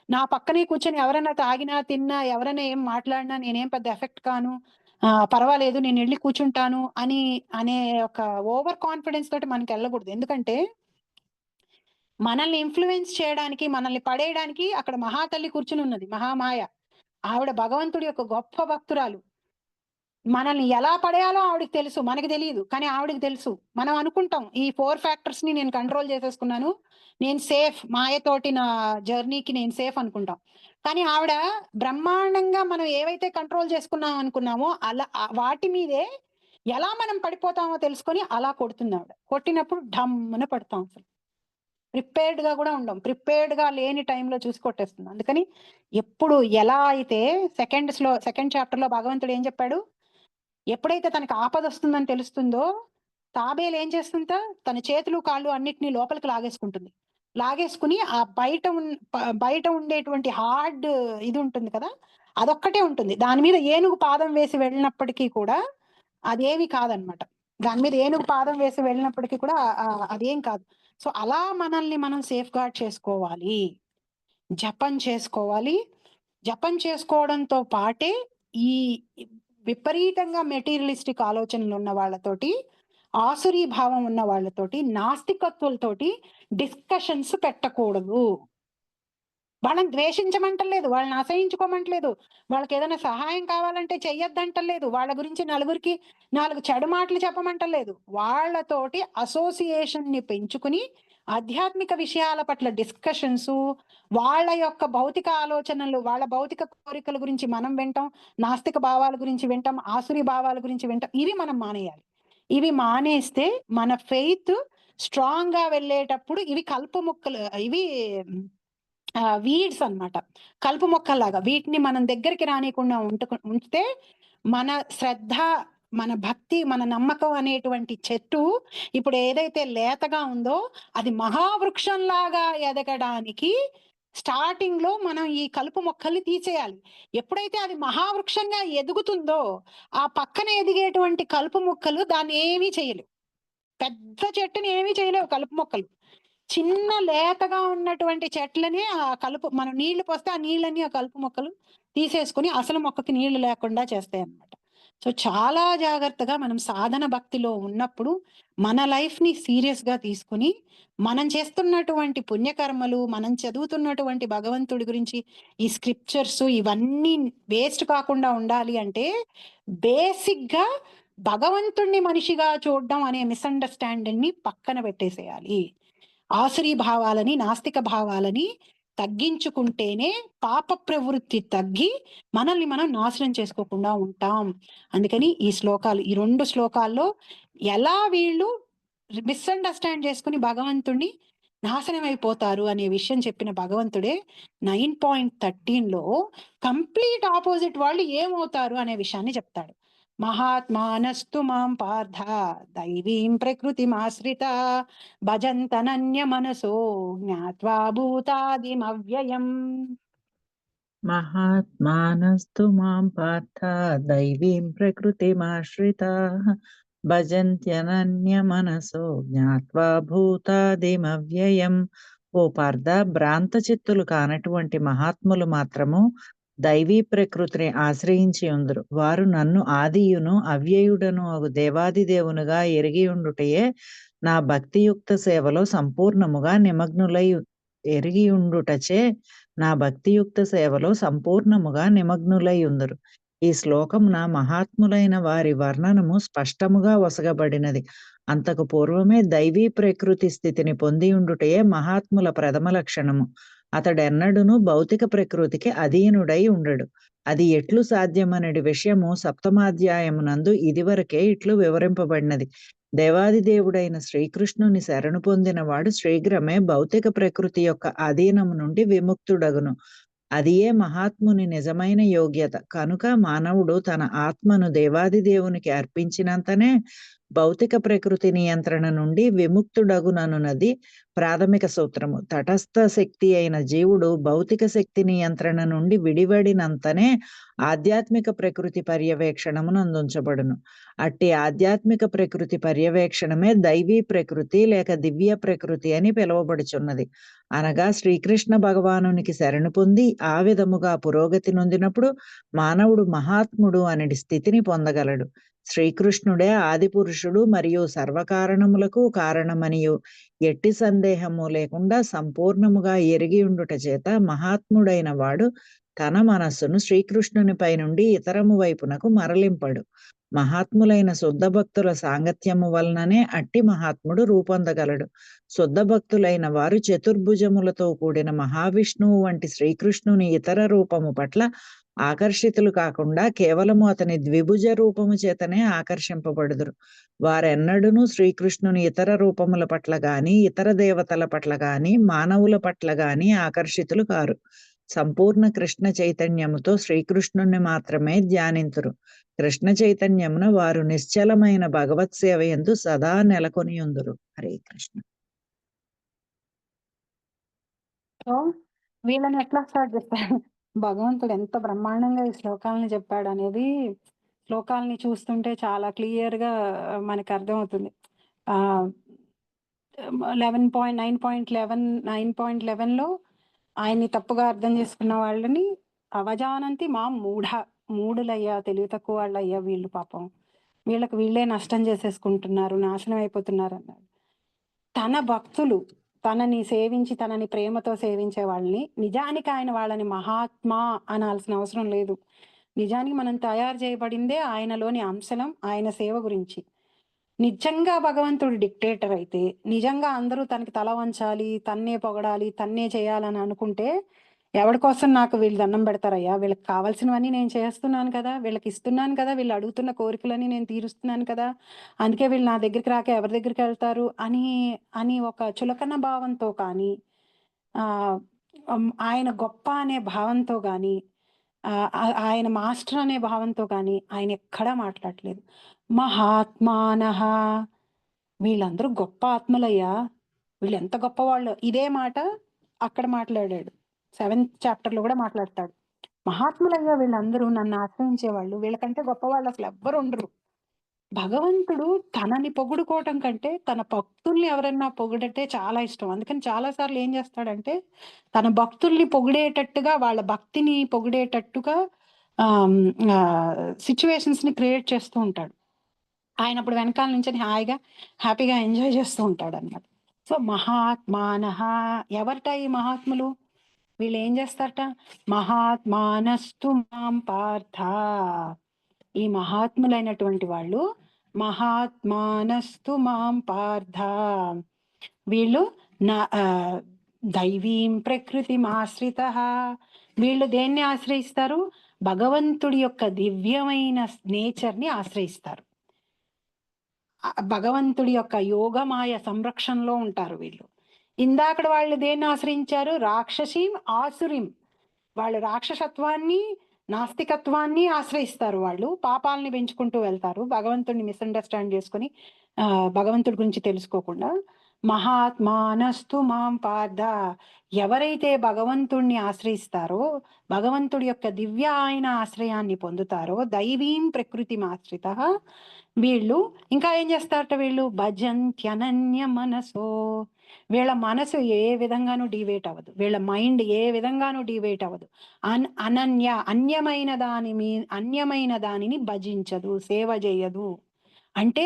నా పక్కనే కూర్చొని ఎవరైనా తాగినా, తిన్నా, ఎవరైనా ఏం మాట్లాడినా నేనేం పెద్ద ఎఫెక్ట్ కాను, పర్వాలేదు నేను వెళ్ళి కూర్చుంటాను అనే ఒక ఓవర్ కాన్ఫిడెన్స్ తోటి మనకి వెళ్ళకూడదు. ఎందుకంటే మనల్ని ఇన్ఫ్లుయెన్స్ చేయడానికి, మనల్ని పడేయడానికి అక్కడ మహాతల్లి కూర్చుని ఉన్నది, మహామాయ. ఆవిడ భగవంతుడి యొక్క గొప్ప భక్తురాలు. మనల్ని ఎలా పడేయాలో ఆవిడకి తెలుసు, మనకి తెలియదు, కానీ ఆవిడకి తెలుసు. మనం అనుకుంటాం ఈ 4 ఫ్యాక్టర్స్ ని నేను కంట్రోల్ చేసేసుకున్నాను, నేను సేఫ్, మాయతోటి నా జర్నీకి నేను సేఫ్ అనుకుంటాం. కానీ ఆవిడ బ్రహ్మాండంగా మనం ఏవైతే కంట్రోల్ చేసుకున్నాం అనుకున్నామో అలా వాటి మీదే ఎలా మనం పడిపోతామో తెలుసుకొని అలా కొడుతుంది ఆవిడ. కొట్టినప్పుడు ఢమ్మున పడతాం. అసలు ప్రిపేర్డ్ గా కూడా ఉండం. ప్రిపేర్డ్ గా లేని టైంలో చూసి కొట్టేస్తుంది. అందుకని ఎప్పుడు ఎలా అయితే సెకండ్ చాప్టర్ లో భగవంతుడు ఏం చెప్పాడు, ఎప్పుడైతే తనకి ఆపద వస్తుందని తెలుస్తుందో తాబేలు ఏం చేస్తుందా, తన చేతులు కాళ్ళు అన్నిటినీ లోపలికి లాగేసుకుంటుంది. లాగేసుకుని ఆ బయట ఉండేటువంటి హార్డ్ ఇది ఉంటుంది కదా, అదొక్కటే ఉంటుంది. దాని మీద ఏనుగు పాదం వేసి వెళ్ళినప్పటికీ కూడా అదేమి కాదనమాట. దాని మీద ఏనుగు పాదం వేసి వెళ్ళినప్పటికీ కూడా అదేం కాదు. సో అలా మనల్ని మనం సేఫ్ గార్డ్ చేసుకోవాలి, జపం చేసుకోవాలి. జపం చేసుకోవడంతో పాటే ఈ విపరీతంగా మెటీరియలిస్టిక్ ఆలోచనలు ఉన్న వాళ్ళతోటి, ఆసురీ భావం ఉన్న వాళ్ళతోటి, నాస్తికత్వులతోటి డిస్కషన్స్ పెట్టకూడదు. వాళ్ళని ద్వేషించమంటలేదు, వాళ్ళని అసహించుకోమంటలేదు, వాళ్ళకి ఏదైనా సహాయం కావాలంటే చెయ్యొద్దంటలేదు, వాళ్ళ గురించి నలుగురికి 4 చెడు మాటలు చెప్పమంటలేదు. వాళ్ళతోటి అసోసియేషన్ ని పెంచుకుని ఆధ్యాత్మిక విషయాల పట్ల డిస్కషన్స్, వాళ్ళ యొక్క భౌతిక ఆలోచనలు, వాళ్ళ భౌతిక కోరికల గురించి మనం వింటాం, నాస్తిక భావాల గురించి వింటాం, ఆసురీ భావాల గురించి వింటాం. ఇవి మనం మానేయాలి. ఇవి మానేస్తే మన ఫెయిత్ స్ట్రాంగ్ గా వెళ్ళేటప్పుడు ఇవి కలుపు ముక్కలు, ఇవి వీడ్స్ అన్నమాట, కలుపు మొక్కల్లాగా. వీటిని మనం దగ్గరికి రానికుండా ఉంచితే మన శ్రద్ధ, మన భక్తి, మన నమ్మకం అనేటువంటి చెట్టు ఇప్పుడు ఏదైతే లేతగా ఉందో అది మహావృక్షంలాగా ఎదగడానికి స్టార్టింగ్ లో మనం ఈ కలుపు మొక్కల్ని తీసేయాలి. ఎప్పుడైతే అది మహావృక్షంగా ఎదుగుతుందో ఆ పక్కన ఎదిగేటువంటి కలుపు మొక్కలు దాన్ని ఏమీ చేయలేవు. పెద్ద చెట్టుని ఏమీ చేయలేవు కలుపు మొక్కలు. చిన్న లేతగా ఉన్నటువంటి చెట్లని ఆ కలుపు, మనం నీళ్లు పోస్తే ఆ నీళ్ళని ఆ కలుపు మొక్కలు తీసేసుకుని అసలు మొక్కకి నీళ్లు లేకుండా చేస్తాయి అన్నమాట. సో చాలా జాగ్రత్తగా మనం సాధన భక్తిలో ఉన్నప్పుడు మన లైఫ్ ని సీరియస్ గా తీసుకుని మనం చేస్తున్నటువంటి పుణ్యకర్మలు, మనం చదువుతున్నటువంటి భగవంతుడి గురించి ఈ స్క్రిప్చర్స్ ఇవన్నీ వేస్ట్ కాకుండా ఉండాలి అంటే బేసిక్ గా భగవంతుణ్ణి మనిషిగా చూడడం అనే మిస్అండర్స్టాండింగ్ ని పక్కన పెట్టేసేయాలి. ఆసురీ భావాలని, నాస్తిక భావాలని తగ్గించుకుంటేనే పాప ప్రవృత్తి తగ్గి మనల్ని మనం నాశనం చేసుకోకుండా ఉంటాం. అందుకని ఈ 2 శ్లోకాల్లో ఎలా వీళ్ళు మిస్అండర్స్టాండ్ చేసుకుని భగవంతుణ్ణి నాశనం అయిపోతారు అనే విషయం చెప్పిన భగవంతుడే 9.13లో కంప్లీట్ ఆపోజిట్ వాళ్ళు ఏమవుతారు అనే విషయాన్ని చెప్తాడు. మహాత్మానస్తు మాం పార్థ దైవీం ప్రకృతిమాశ్రిత భజంతనన్య మనసో జ్ఞాత్వా భూతాదిమవ్యయం. మహాత్మానస్తు మాం పార్థ దైవీం ప్రకృతిమాశ్రితాః భజంత్యనన్య మనసో జ్ఞాత్వా భూతాదిమవ్యయం. ఓ పార్థ, భ్రాంత చిత్తులు కానటువంటి మహాత్ములు మాత్రము దైవీ ప్రకృతిని ఆశ్రయించి ఉందరు. వారు నన్ను ఆదియును అవ్యయుడను అగు దేవాది దేవునుగా ఎరిగి ఉండుటయే నా భక్తియుక్త సేవలో సంపూర్ణముగా నిమగ్నులై ఎరిగి ఉండుటచే నా భక్తియుక్త సేవలో సంపూర్ణముగా నిమగ్నులై ఉందరు. ఈ శ్లోకమున మహాత్ములైన వారి వర్ణనము స్పష్టముగా వసగబడినది. అంతకు పూర్వమే దైవీ ప్రకృతి స్థితిని పొంది ఉండుటయే మహాత్ముల ప్రథమ లక్షణము. అతడెన్నడును భౌతిక ప్రకృతికి అధీనుడై ఉండడు. అది ఎట్లు సాధ్యమనడి విషయము సప్తమాధ్యాయమునందు ఇదివరకే ఇట్లు వివరింపబడినది. దేవాది దేవుడైన శ్రీకృష్ణుని శరణు పొందిన వాడు శీఘ్రమే భౌతిక ప్రకృతి యొక్క అధీనము నుండి విముక్తుడగును. అదియే మహాత్ముని నిజమైన యోగ్యత. కనుక మానవుడు తన ఆత్మను దేవాది దేవునికి అర్పించినంతనే భౌతిక ప్రకృతి నియంత్రణ నుండి విముక్తుడగుననున్నది ప్రాథమిక సూత్రము. తటస్థ శక్తి అయిన జీవుడు భౌతిక శక్తి నియంత్రణ నుండి విడివడినంతనే ఆధ్యాత్మిక ప్రకృతి పర్యవేక్షణమునందుంచబడును. అట్టి ఆధ్యాత్మిక ప్రకృతి పర్యవేక్షణమే దైవీ ప్రకృతి లేక దివ్య ప్రకృతి అని పిలువబడుచున్నది. అనగా శ్రీకృష్ణ భగవానునికి శరణు పొంది ఆ విధముగా పురోగతి నొందినప్పుడు మానవుడు మహాత్ముడు అనే స్థితిని పొందగలడు. శ్రీకృష్ణుడే ఆది పురుషుడు మరియు సర్వకారణములకు కారణమనియు ఎట్టి సందేహము లేకుండా సంపూర్ణముగా ఎరిగి ఉండుట చేత మహాత్ముడైన వాడు తన మనస్సును శ్రీకృష్ణునిపై నుండి ఇతరము వైపునకు మరలింపడు. మహాత్ములైన శుద్ధ భక్తుల సాంగత్యము వలననే అట్టి మహాత్ముడు రూపొందగలడు. శుద్ధ భక్తులైన వారు చతుర్భుజములతో కూడిన మహావిష్ణువు వంటి శ్రీకృష్ణుని ఇతర రూపము పట్ల ఆకర్షితులు కాకుండా కేవలము అతని ద్విభుజ రూపము చేతనే ఆకర్షింపబడుదురు. వారెన్నడూను శ్రీకృష్ణుని ఇతర రూపముల పట్ల గాని, ఇతర దేవతల పట్ల గాని, మానవుల పట్ల గాని ఆకర్షితులు కారు. సంపూర్ణ కృష్ణ చైతన్యముతో శ్రీకృష్ణుణ్ణి మాత్రమే ధ్యానింతురు. కృష్ణ చైతన్యమున వారు నిశ్చలమైన భగవత్ సేవ యందు సదా నెలకొనియుందురు. హరే కృష్ణ. సో వీళ్ళని ఎట్లా స్టార్ట్ చేస్తారు? భగవంతుడు ఎంత బ్రహ్మాండంగా ఈ శ్లోకాలని చెప్పాడు అనేది శ్లోకాలని చూస్తుంటే చాలా క్లియర్ గా మనకు అర్థమవుతుంది. 9.11లో ఆయన్ని తప్పుగా అర్థం చేసుకున్న వాళ్ళని అవజానంతి మా మూఢులయ్యా, తెలివి తక్కువ వాళ్ళయ్యా వీళ్ళు, పాపం వీళ్ళకి వీళ్ళే నష్టం చేసేసుకుంటున్నారు, నాశనం అయిపోతున్నారు అన్నాడు. తన భక్తులు తనని సేవించి తనని ప్రేమతో సేవించే వాళ్ళని, నిజానికి ఆయన వాళ్ళని మహాత్మా అనాల్సిన అవసరం లేదు. నిజానికి మనం తయారు చేయబడిందే ఆయనలోని అంశలం, ఆయన సేవ గురించి. నిజంగా భగవంతుడు డిక్టేటర్ అయితే, నిజంగా అందరూ తనకి తల వంచాలి, తన్నే పొగడాలి, తన్నే చేయాలని అనుకుంటే ఎవరి కోసం నాకు వీళ్ళు దండం పెడతారయ్యా? వీళ్ళకి కావాల్సినవన్నీ నేను చేస్తున్నాను కదా, వీళ్ళకి ఇస్తున్నాను కదా, వీళ్ళు అడుగుతున్న కోరికలని నేను తీరుస్తున్నాను కదా, అందుకే వీళ్ళు నా దగ్గరికి రాక ఎవరి దగ్గరికి వెళ్తారు అని ఒక చులకన భావంతో కానీ, ఆయన గొప్ప అనే భావంతో కానీ, ఆయన మాస్టర్ అనే భావంతో కానీ ఆయన ఎక్కడా మాట్లాడలేదు. మహాత్మానః, వీళ్ళందరూ గొప్ప ఆత్మలయ్యా, వీళ్ళు ఎంత గొప్పవాళ్ళు. ఇదే మాట అక్కడ మాట్లాడాడు, 7th చాప్టర్లో కూడా మాట్లాడతాడు. మహాత్ములయ్యా వీళ్ళందరూ, నన్ను ఆశ్రయించేవాళ్ళు, వీళ్ళకంటే గొప్పవాళ్ళు అసలు ఎవ్వరు ఉండరు. భగవంతుడు తనని పొగుడుకోవటం కంటే తన భక్తుల్ని ఎవరన్నా పొగిడితే చాలా ఇష్టం. అందుకని చాలా సార్లు ఏం చేస్తాడంటే తన భక్తుల్ని పొగిడేటట్టుగా, వాళ్ళ భక్తిని పొగిడేటట్టుగా సిచ్యువేషన్స్ ని క్రియేట్ చేస్తూ ఉంటాడు. ఆయన అప్పుడు వెనకాల నుంచి హ్యాపీగా ఎంజాయ్ చేస్తూ ఉంటాడు అన్నమాట. సో మహాత్మానః, ఎవరిట ఈ మహాత్ములు? వీళ్ళు ఏం చేస్తారట? మహాత్మానస్తు మాం పార్థ, ఈ మహాత్ములైనటువంటి వాళ్ళు, మహాత్మానస్తు మాం పార్థ, వీళ్ళు నా దైవీం ప్రకృతిమాశ్రితః, వీళ్ళు దేన్ని ఆశ్రయిస్తారు? భగవంతుడి యొక్క దివ్యమైన నేచర్ని ఆశ్రయిస్తారు. భగవంతుడి యొక్క యోగమాయ సంరక్షణలో ఉంటారు వీళ్ళు. ఇందాకడ వాళ్ళు దేన్ని ఆశ్రయించారు? రాక్షసీం ఆసురీం, వాళ్ళు రాక్షసత్వాన్ని, నాస్తికత్వాన్ని ఆశ్రయిస్తారు. వాళ్ళు పాపాలని పెంచుకుంటూ వెళ్తారు, భగవంతుడిని మిస్అండర్స్టాండ్ చేసుకుని భగవంతుడి గురించి తెలుసుకోకుండా. మహాత్మానస్తు మాం పార్థ, ఎవరైతే భగవంతుణ్ణి ఆశ్రయిస్తారో, భగవంతుడి యొక్క దివ్య ఆయన ఆశ్రయాన్ని పొందుతారో, దైవీం ప్రకృతిమాశ్రితః, వీళ్ళు ఇంకా ఏం చేస్తారట? వీళ్ళు భజంత్యనన్య మనసో, వీళ్ళ మనసు ఏ విధంగానూ డివేట్ అవ్వదు, వీళ్ళ మైండ్ ఏ విధంగానూ డివేట్ అవ్వదు. అన్యమైన దానిని భజించదు, సేవ చేయదు. అంటే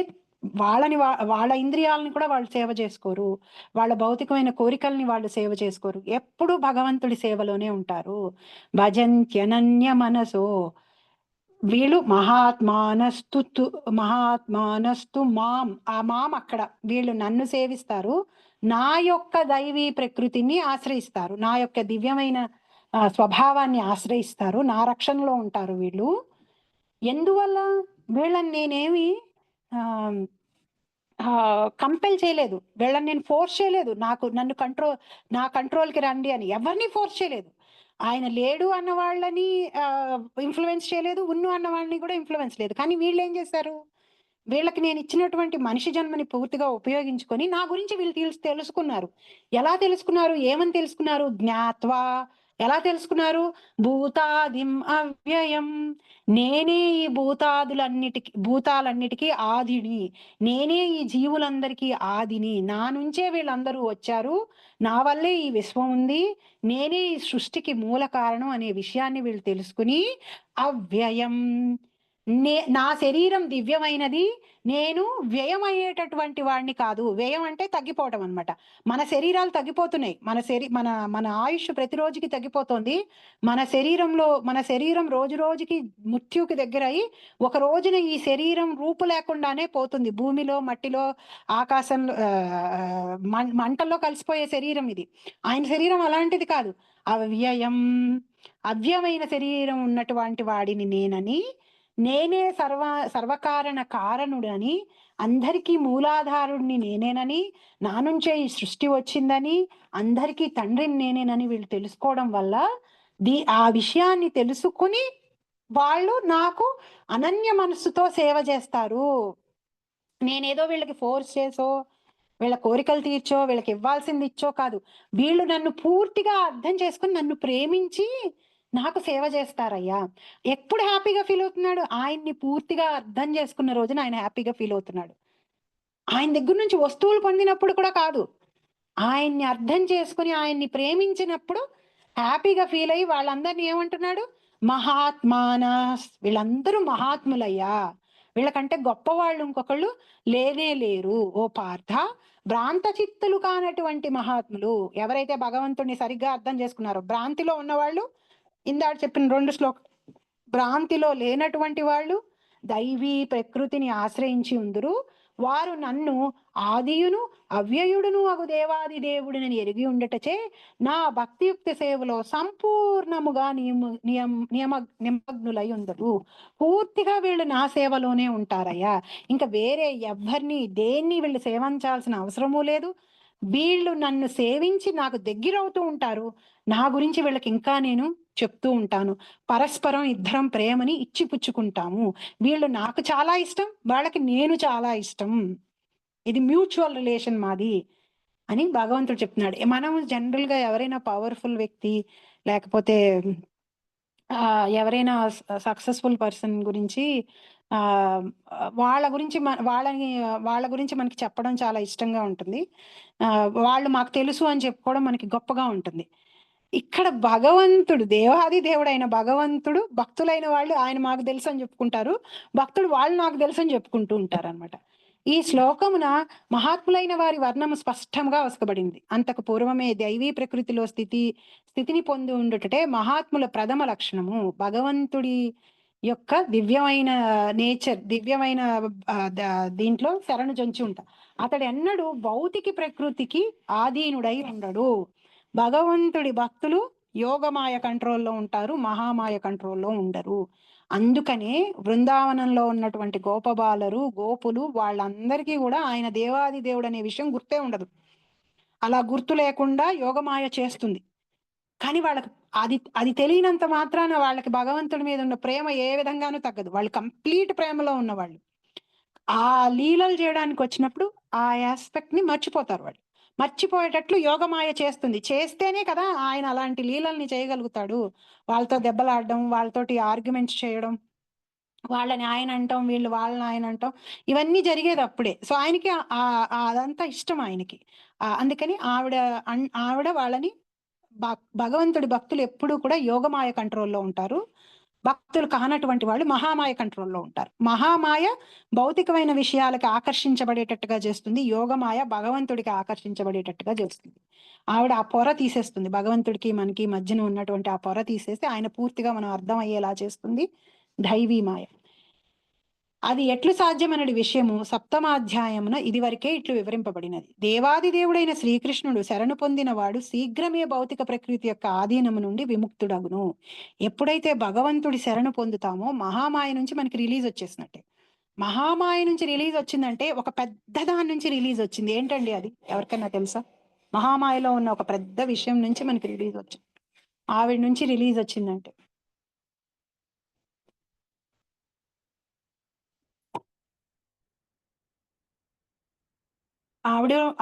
వాళ్ళ ఇంద్రియాలని కూడా వాళ్ళు సేవ చేసుకోరు, వాళ్ళ భౌతికమైన కోరికల్ని వాళ్ళు సేవ చేసుకోరు, ఎప్పుడు భగవంతుడి సేవలోనే ఉంటారు. భజంత్యనన్య మనసో, వీళ్ళు మహాత్మానస్తు మాం, ఆ మాం అక్కడ వీళ్ళు నన్ను సేవిస్తారు, నా యొక్క దైవీ ప్రకృతిని ఆశ్రయిస్తారు, నా యొక్క దివ్యమైన స్వభావాన్ని ఆశ్రయిస్తారు, నా రక్షణలో ఉంటారు వీళ్ళు. ఎందువల్ల? వీళ్ళని నేనేమి కంపెల్ చేయలేదు, వీళ్ళని నేను ఫోర్స్ చేయలేదు, నన్ను నా కంట్రోల్కి రండి అని ఎవరిని ఫోర్స్ చేయలేదు. ఆయన లేడు అన్న వాళ్ళని ఇన్ఫ్లుయెన్స్ చేయలేదు, ఉన్ను అన్న వాళ్ళని కూడా ఇన్ఫ్లుయెన్స్ లేదు. కానీ వీళ్ళు ఏం చేశారు? వీళ్ళకి నేను ఇచ్చినటువంటి మనిషి జన్మని పూర్తిగా ఉపయోగించుకొని నా గురించి వీళ్ళు తెలుసుకున్నారు. ఎలా తెలుసుకున్నారు? ఏమని తెలుసుకున్నారు? జ్ఞాత్వా. ఎలా తెలుసుకున్నారు? భూతాదిం అవ్యయం, నేనే ఈ భూతాలన్నిటికీ ఆదిని, నేనే ఈ జీవులందరికీ ఆదిని, నా నుంచే వీళ్ళందరూ వచ్చారు, నా వల్లే ఈ విశ్వం ఉంది, నేనే ఈ సృష్టికి మూల కారణం అనే విషయాన్ని వీళ్ళు తెలుసుకుని అవ్యయం, నా శరీరం దివ్యమైనది, నేను వ్యయమయ్యేటటువంటి వాడిని కాదు. వ్యయం అంటే తగ్గిపోవటం అన్నమాట. మన శరీరాలు తగ్గిపోతున్నాయి, మన మన ఆయుష్ ప్రతిరోజుకి తగ్గిపోతుంది. మన శరీరం రోజు రోజుకి మృత్యుకి దగ్గరయి ఒక రోజున ఈ శరీరం రూపు లేకుండానే పోతుంది. భూమిలో, మట్టిలో, ఆకాశంలో, మంటల్లో కలిసిపోయే శరీరం ఇది. ఆయన శరీరం అలాంటిది కాదు. అవ్యయమైన శరీరం ఉన్నటువంటి వాడిని నేనే సర్వకారణ కారణుడని, అందరికీ మూలాధారుడిని నేనేనని, నా నుంచే ఈ సృష్టి వచ్చిందని, అందరికీ తండ్రిని నేనేనని వీళ్ళు తెలుసుకోవడం వల్ల ఆ విషయాన్ని తెలుసుకుని వాళ్ళు నాకు అనన్య మనస్సుతో సేవ చేస్తారు. నేనేదో వీళ్ళకి ఫోర్స్ చేసో, వీళ్ళ కోరికలు తీర్చో, వీళ్ళకి ఇవ్వాల్సింది ఇచ్చో కాదు. వీళ్ళు నన్ను పూర్తిగా అర్థం చేసుకుని నన్ను ప్రేమించి నాకు సేవ చేస్తారయ్యా. ఎప్పుడు హ్యాపీగా ఫీల్ అవుతున్నాడు? ఆయన్ని పూర్తిగా అర్థం చేసుకున్న రోజున ఆయన హ్యాపీగా ఫీల్ అవుతున్నాడు. ఆయన దగ్గర నుంచి వస్తువులు పొందినప్పుడు కూడా కాదు, ఆయన్ని అర్థం చేసుకుని ఆయన్ని ప్రేమించినప్పుడు హ్యాపీగా ఫీల్ అయ్యి వాళ్ళందరినీ ఏమంటున్నాడు? మహాత్మానస్, వీళ్ళందరూ మహాత్ములయ్యా, వీళ్ళకంటే గొప్పవాళ్ళు ఇంకొకళ్ళు లేనే లేరు. ఓ పార్థ, భ్రాంత చిత్తులు కానటువంటి మహాత్ములు ఎవరైతే భగవంతుడిని సరిగ్గా అర్థం చేసుకున్నారో, భ్రాంతిలో ఉన్నవాళ్ళు, ఇందాక చెప్పిన 2 శ్లోకం, భ్రాంతిలో లేనటువంటి వాళ్ళు దైవీ ప్రకృతిని ఆశ్రయించి ఉందురు, వారు నన్ను ఆదియును అవ్యయుడును అగు దేవాది దేవుడిని ఎరిగి ఉండటచే నా భక్తియుక్త సేవలో సంపూర్ణముగా నిమగ్నులై ఉందరు. పూర్తిగా వీళ్ళు నా సేవలోనే ఉంటారయ్యా. ఇంకా వేరే ఎవరిని దేన్ని వీళ్ళు సేవించాల్సిన అవసరమూ లేదు. వీళ్ళు నన్ను సేవించి నాకు దగ్గరవుతూ ఉంటారు. నా గురించి వీళ్ళకి ఇంకా నేను చెప్తూ ఉంటాను. పరస్పరం ఇద్దరం ప్రేమని ఇచ్చిపుచ్చుకుంటాము. వీళ్ళు నాకు చాలా ఇష్టం, వాళ్ళకి నేను చాలా ఇష్టం. ఇది మ్యూచువల్ రిలేషన్ మాది అని భగవంతుడు చెప్తున్నాడు. మనం జనరల్ గా ఎవరైనా పవర్ఫుల్ వ్యక్తి, లేకపోతే ఎవరైనా సక్సెస్ఫుల్ పర్సన్ గురించి వాళ్ళ గురించి మనకి చెప్పడం చాలా ఇష్టంగా ఉంటుంది. వాళ్ళు మాకు తెలుసు అని చెప్పుకోవడం మనకి గొప్పగా ఉంటుంది. ఇక్కడ భగవంతుడు, దేవాది దేవుడైన భగవంతుడు, భక్తులైన వాళ్ళు ఆయన మాకు తెలుసు అని చెప్పుకుంటారు, భక్తుడు వాళ్ళు నాకు తెలుసు అని చెప్పుకుంటూ ఉంటారు అనమాట. ఈ శ్లోకమున మహాత్ములైన వారి వర్ణము స్పష్టంగా వసకబడింది. అంతకు పూర్వమే దైవీ ప్రకృతిలో స్థితిని పొంది ఉండుటటే మహాత్ముల ప్రథమ లక్షణము. భగవంతుడి యొక్క దివ్యమైన నేచర్, దివ్యమైన దీంట్లో శరణు జొంచి ఉంటా. అతడు ఎన్నడూ భౌతిక ప్రకృతికి ఆధీనుడై ఉండడు. భగవంతుడి భక్తులు యోగమాయ కంట్రోల్లో ఉంటారు, మహామాయ కంట్రోల్లో ఉండరు. అందుకనే బృందావనంలో ఉన్నటువంటి గోపబాలరు, గోపులు, వాళ్ళందరికీ కూడా ఆయన దేవాది దేవుడు అనే విషయం గుర్తే ఉండదు. అలా గుర్తు లేకుండా యోగమాయ చేస్తుంది. కానీ వాళ్ళకి అది తెలియనంత మాత్రాన వాళ్ళకి భగవంతుడి మీద ఉన్న ప్రేమ ఏ విధంగానూ తగ్గదు. వాళ్ళు కంప్లీట్ ప్రేమలో ఉన్నవాళ్ళు. ఆ లీలలు చేయడానికి వచ్చినప్పుడు ఆ ఆస్పెక్ట్ ని మర్చిపోతారు. వాళ్ళు మర్చిపోయేటట్లు యోగమాయ చేస్తుంది. చేస్తేనే కదా ఆయన అలాంటి లీలల్ని చేయగలుగుతాడు. వాళ్ళతో దెబ్బలాడడం, వాళ్ళతోటి ఆర్గ్యుమెంట్స్ చేయడం, వాళ్ళని ఆయన అంటాం, వీళ్ళు వాళ్ళని ఆయన అంటాం, ఇవన్నీ జరిగేది అప్పుడే. సో ఆయనకి అదంతా ఇష్టం ఆయనకి. అందుకని ఆవిడ వాళ్ళని భగవంతుడి భక్తులు ఎప్పుడూ కూడా యోగమాయ కంట్రోల్లో ఉంటారు. భక్తులు కానటువంటి వాళ్ళు మహామాయ కంట్రోల్లో ఉంటారు. మహామాయ భౌతికమైన విషయాలకు ఆకర్షించబడేటట్టుగా చేస్తుంది, యోగమాయ భగవంతుడికి ఆకర్షించబడేటట్టుగా చేస్తుంది. ఆవిడ ఆ పొర తీసేస్తుంది, భగవంతుడికి మనకి మధ్యన ఉన్నటువంటి ఆ పొర తీసేసి ఆయన పూర్తిగా మనం అర్థం అయ్యేలా చేస్తుంది దైవీ మాయ. అది ఎట్లు సాధ్యమనడి విషయము సప్తమాధ్యాయమున ఇది వరకే ఇట్లు వివరింపబడినది. దేవాది దేవుడైన శ్రీకృష్ణుడు శరణు పొందిన వాడు శీఘ్రమే భౌతిక ప్రకృతి యొక్క ఆధీనము నుండి విముక్తుడగును. ఎప్పుడైతే భగవంతుడి శరణు పొందుతామో మహామాయ నుంచి మనకి రిలీజ్ వచ్చేసినట్టే. మహామాయ నుంచి రిలీజ్ వచ్చిందంటే ఒక పెద్ద దాని నుంచి రిలీజ్ వచ్చింది. ఏంటండి అది? ఎవరికైనా తెలుసా? మహామాయలో ఉన్న ఒక పెద్ద విషయం నుంచి మనకి రిలీజ్ వచ్చింది. ఆవిడ నుంచి రిలీజ్ వచ్చిందంటే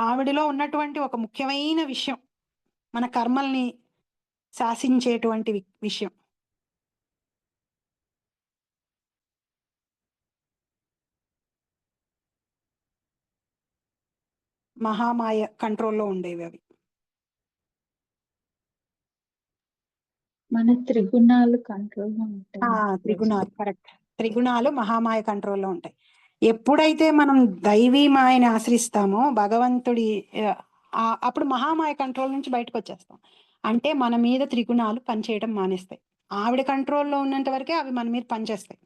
ఆవిడలో ఉన్నటువంటి ఒక ముఖ్యమైన విషయం, మన కర్మల్ని శాసించేటువంటి విషయం. మహామాయ కంట్రోల్లో ఉండేవి అవి. మన త్రిగుణాలు కంట్రోల్లో ఉంటాయి. త్రిగుణాలు కరెక్ట్. త్రిగుణాలు మహామాయ కంట్రోల్లో ఉంటాయి. ఎప్పుడైతే మనం దైవీ మాయని ఆశ్రయిస్తామో భగవంతుడి అప్పుడు మహామాయ కంట్రోల్ నుంచి బయటకు వచ్చేస్తాం. అంటే మన మీద త్రిగుణాలు పనిచేయడం మానేస్తాయి. ఆవిడ కంట్రోల్లో ఉన్నంత వరకే అవి మన మీద పనిచేస్తాయి.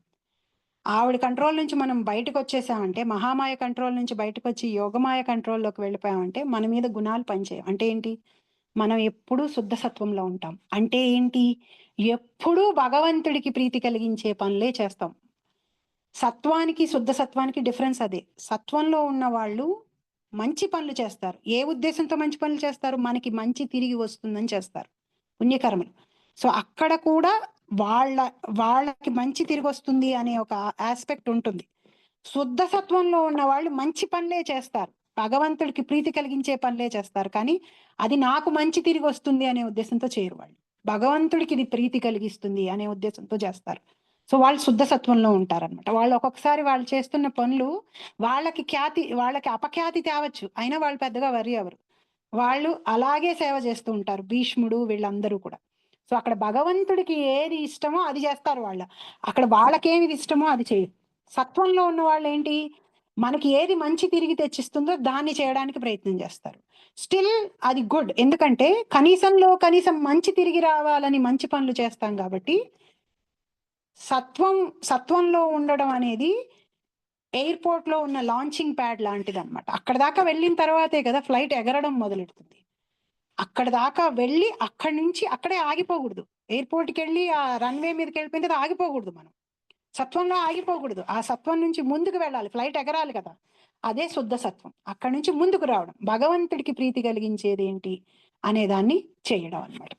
ఆవిడ కంట్రోల్ నుంచి మనం బయటకు వచ్చేసామంటే, మహామాయ కంట్రోల్ నుంచి బయటకు వచ్చి యోగమాయ కంట్రోల్లోకి వెళ్ళిపోయామంటే మన మీద గుణాలు పనిచేయం. అంటే ఏంటి? మనం ఎప్పుడూ శుద్ధ సత్వంలో ఉంటాం. అంటే ఏంటి? ఎప్పుడూ భగవంతుడికి ప్రీతి కలిగించే పనులే చేస్తాం. సత్వానికి శుద్ధ సత్వానికి డిఫరెన్స్ అదే. సత్వంలో ఉన్న వాళ్ళు మంచి పనులు చేస్తారు. ఏ ఉద్దేశంతో మంచి పనులు చేస్తారు? మనకి మంచి తిరిగి వస్తుందని చేస్తారు, పుణ్యకర్మలు. సో అక్కడ కూడా వాళ్ళకి మంచి తిరిగి వస్తుంది అనే ఒక ఆస్పెక్ట్ ఉంటుంది. శుద్ధ సత్వంలో ఉన్న వాళ్ళు మంచి పనులే చేస్తారు, భగవంతుడికి ప్రీతి కలిగించే పనులే చేస్తారు. కానీ అది నాకు మంచి తిరిగి వస్తుంది అనే ఉద్దేశంతో చేయరు. వాళ్ళు భగవంతుడికి ఇది ప్రీతి కలిగిస్తుంది అనే ఉద్దేశంతో చేస్తారు. సో వాళ్ళు శుద్ధ సత్వంలో ఉంటారన్నమాట. వాళ్ళు ఒక్కొక్కసారి వాళ్ళు చేస్తున్న పనులు వాళ్ళకి అపఖ్యాతి తేవచ్చు, అయినా వాళ్ళు పెద్దగా వరి అవరు. వాళ్ళు అలాగే సేవ చేస్తూ ఉంటారు. భీష్ముడు వీళ్ళందరూ కూడా. సో అక్కడ భగవంతుడికి ఏది ఇష్టమో అది చేస్తారు వాళ్ళు. అక్కడ వాళ్ళకేమి ఇష్టమో అది చేయరు. సత్వంలో ఉన్న వాళ్ళు ఏంటి? మనకి ఏది మంచి తిరిగి తెచ్చిస్తుందో దాన్ని చేయడానికి ప్రయత్నం చేస్తారు. స్టిల్ అది గుడ్, ఎందుకంటే కనీసం మంచి తిరిగి రావాలని మంచి పనులు చేస్తాం కాబట్టి. సత్వంలో ఉండడం అనేది ఎయిర్పోర్ట్ లో ఉన్న లాంచింగ్ ప్యాడ్ లాంటిది అనమాట. అక్కడ దాకా వెళ్ళిన తర్వాతే కదా ఫ్లైట్ ఎగరడం మొదలెడుతుంది. అక్కడ దాకా వెళ్ళి అక్కడి నుంచి అక్కడే ఆగిపోకూడదు. ఎయిర్పోర్ట్కి వెళ్ళి ఆ రన్వే మీదకి వెళ్ళిపోయిన తర్వాత ఆగిపోకూడదు. మనం సత్వంలో ఆగిపోకూడదు. ఆ సత్వం నుంచి ముందుకు వెళ్ళాలి, ఫ్లైట్ ఎగరాలి కదా. అదే శుద్ధ సత్వం. అక్కడి నుంచి ముందుకు రావడం, భగవంతుడికి ప్రీతి కలిగించేది ఏంటి అనే దాన్ని చేయడం అన్నమాట.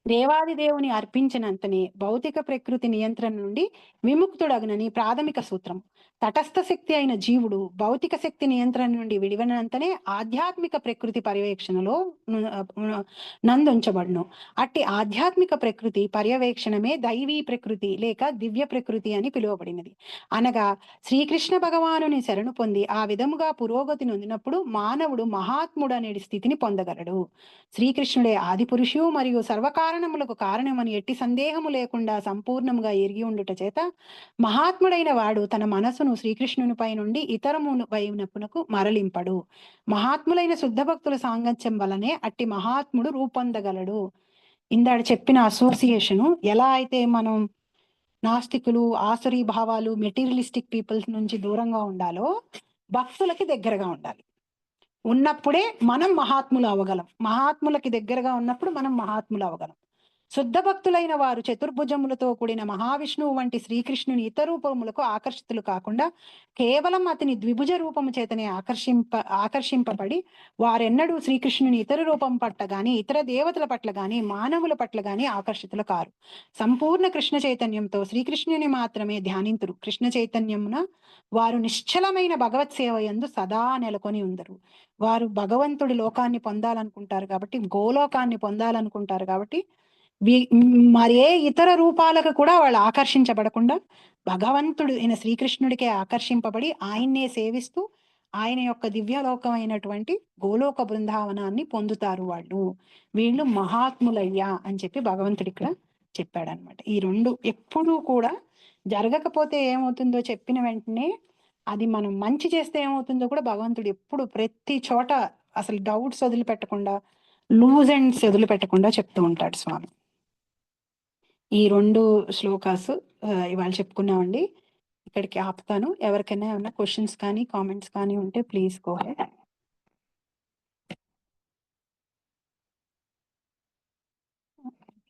దేవాది దేవుని అర్పించినంతనే భౌతిక ప్రకృతి నియంత్రణ నుండి విముక్తుడగునని ప్రాథమిక సూత్రం. తటస్థ శక్తి అయిన జీవుడు భౌతిక శక్తి నియంత్రణ నుండి విడివనంతనే ఆధ్యాత్మిక ప్రకృతి పర్యవేక్షణలో నందుంచబడును. అట్టి ఆధ్యాత్మిక ప్రకృతి పర్యవేక్షణమే దైవీ ప్రకృతి లేక దివ్య ప్రకృతి అని పిలువబడినది. అనగా శ్రీకృష్ణ భగవానుని శరణు పొంది ఆ విధముగా పురోగతి నొందినప్పుడు మానవుడు మహాత్ముడు అనే స్థితిని పొందగలడు. శ్రీకృష్ణుడే ఆది పురుషు మరియు సర్వకారణములకు కారణమని ఎట్టి సందేహము లేకుండా సంపూర్ణముగా ఎరిగి ఉండుట చేత మహాత్ముడైన వాడు తన మనసును శ్రీకృష్ణునిపై నుండి ఇతరము వైపునకు మరలింపడు. మహాత్ములైన శుద్ధ భక్తుల సాంగత్యం వలనే అట్టి మహాత్ముడు రూపొందగలడు. ఇందాడు చెప్పిన అసోసియేషను ఎలా అయితే మనం నాస్తికులు, ఆసురీ భావాలు, మెటీరియలిస్టిక్ పీపుల్స్ నుంచి దూరంగా ఉండాలో భక్తులకి దగ్గరగా ఉండాలి. ఉన్నప్పుడే మనం మహాత్ములు అవ్వగలం. మహాత్ములకి దగ్గరగా ఉన్నప్పుడు మనం మహాత్ములు అవ్వగలం. శుద్ధ భక్తులైన వారు చతుర్భుజములతో కూడిన మహావిష్ణువు వంటి శ్రీకృష్ణుని ఇతర రూపములకు ఆకర్షితులు కాకుండా కేవలం అతని ద్విభుజ రూపము చేతనే ఆకర్షింపబడి వారెన్నడూ శ్రీకృష్ణుని ఇతర రూపం పట్ల గాని, ఇతర దేవతల పట్ల గాని, మానవుల పట్ల గాని ఆకర్షితులు కారు. సంపూర్ణ కృష్ణ చైతన్యంతో శ్రీకృష్ణుని మాత్రమే ధ్యానింతురు. కృష్ణ చైతన్యమున వారు నిశ్చలమైన భగవత్ సేవ యందు సదా నెలకొని ఉందరు. వారు భగవంతుడి లోకాన్ని పొందాలనుకుంటారు కాబట్టి, గోలోకాన్ని పొందాలనుకుంటారు కాబట్టి మరే ఇతర రూపాలకు కూడా వాళ్ళు ఆకర్షించబడకుండా భగవంతుడు అయిన శ్రీకృష్ణుడికే ఆకర్షింపబడి ఆయన్నే సేవిస్తూ ఆయన యొక్క దివ్యలోకమైనటువంటి గోలోక బృందావనాన్ని పొందుతారు వాళ్ళు. వీళ్ళు మహాత్ములయ్యా అని చెప్పి భగవంతుడు ఇక్కడ చెప్పాడనమాట. ఈ రెండు ఎప్పుడూ కూడా జరగకపోతే ఏమవుతుందో చెప్పిన వెంటనే అది మనం మంచి చేస్తే ఏమవుతుందో కూడా భగవంతుడు ఎప్పుడు ప్రతి చోట అసలు డౌట్స్ వదిలిపెట్టకుండా, లూజ్ అండ్స్ వదిలిపెట్టకుండా చెప్తూ ఉంటాడు స్వామి. ఈ రెండు శ్లోకాస్ ఇవాళ చెప్పుకున్నామండి. ఇక్కడికి ఆపుతాను. ఎవరికైనా ఏమైనా క్వశ్చన్స్ కానీ కామెంట్స్ కానీ ఉంటే ప్లీజ్ గో హెడ్.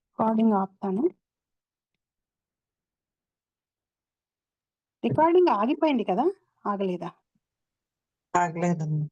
రికార్డింగ్ ఆపుతాను. రికార్డింగ్ ఆగిపోయింది కదా, ఆగలేదా? ఆగలేదమ్మా.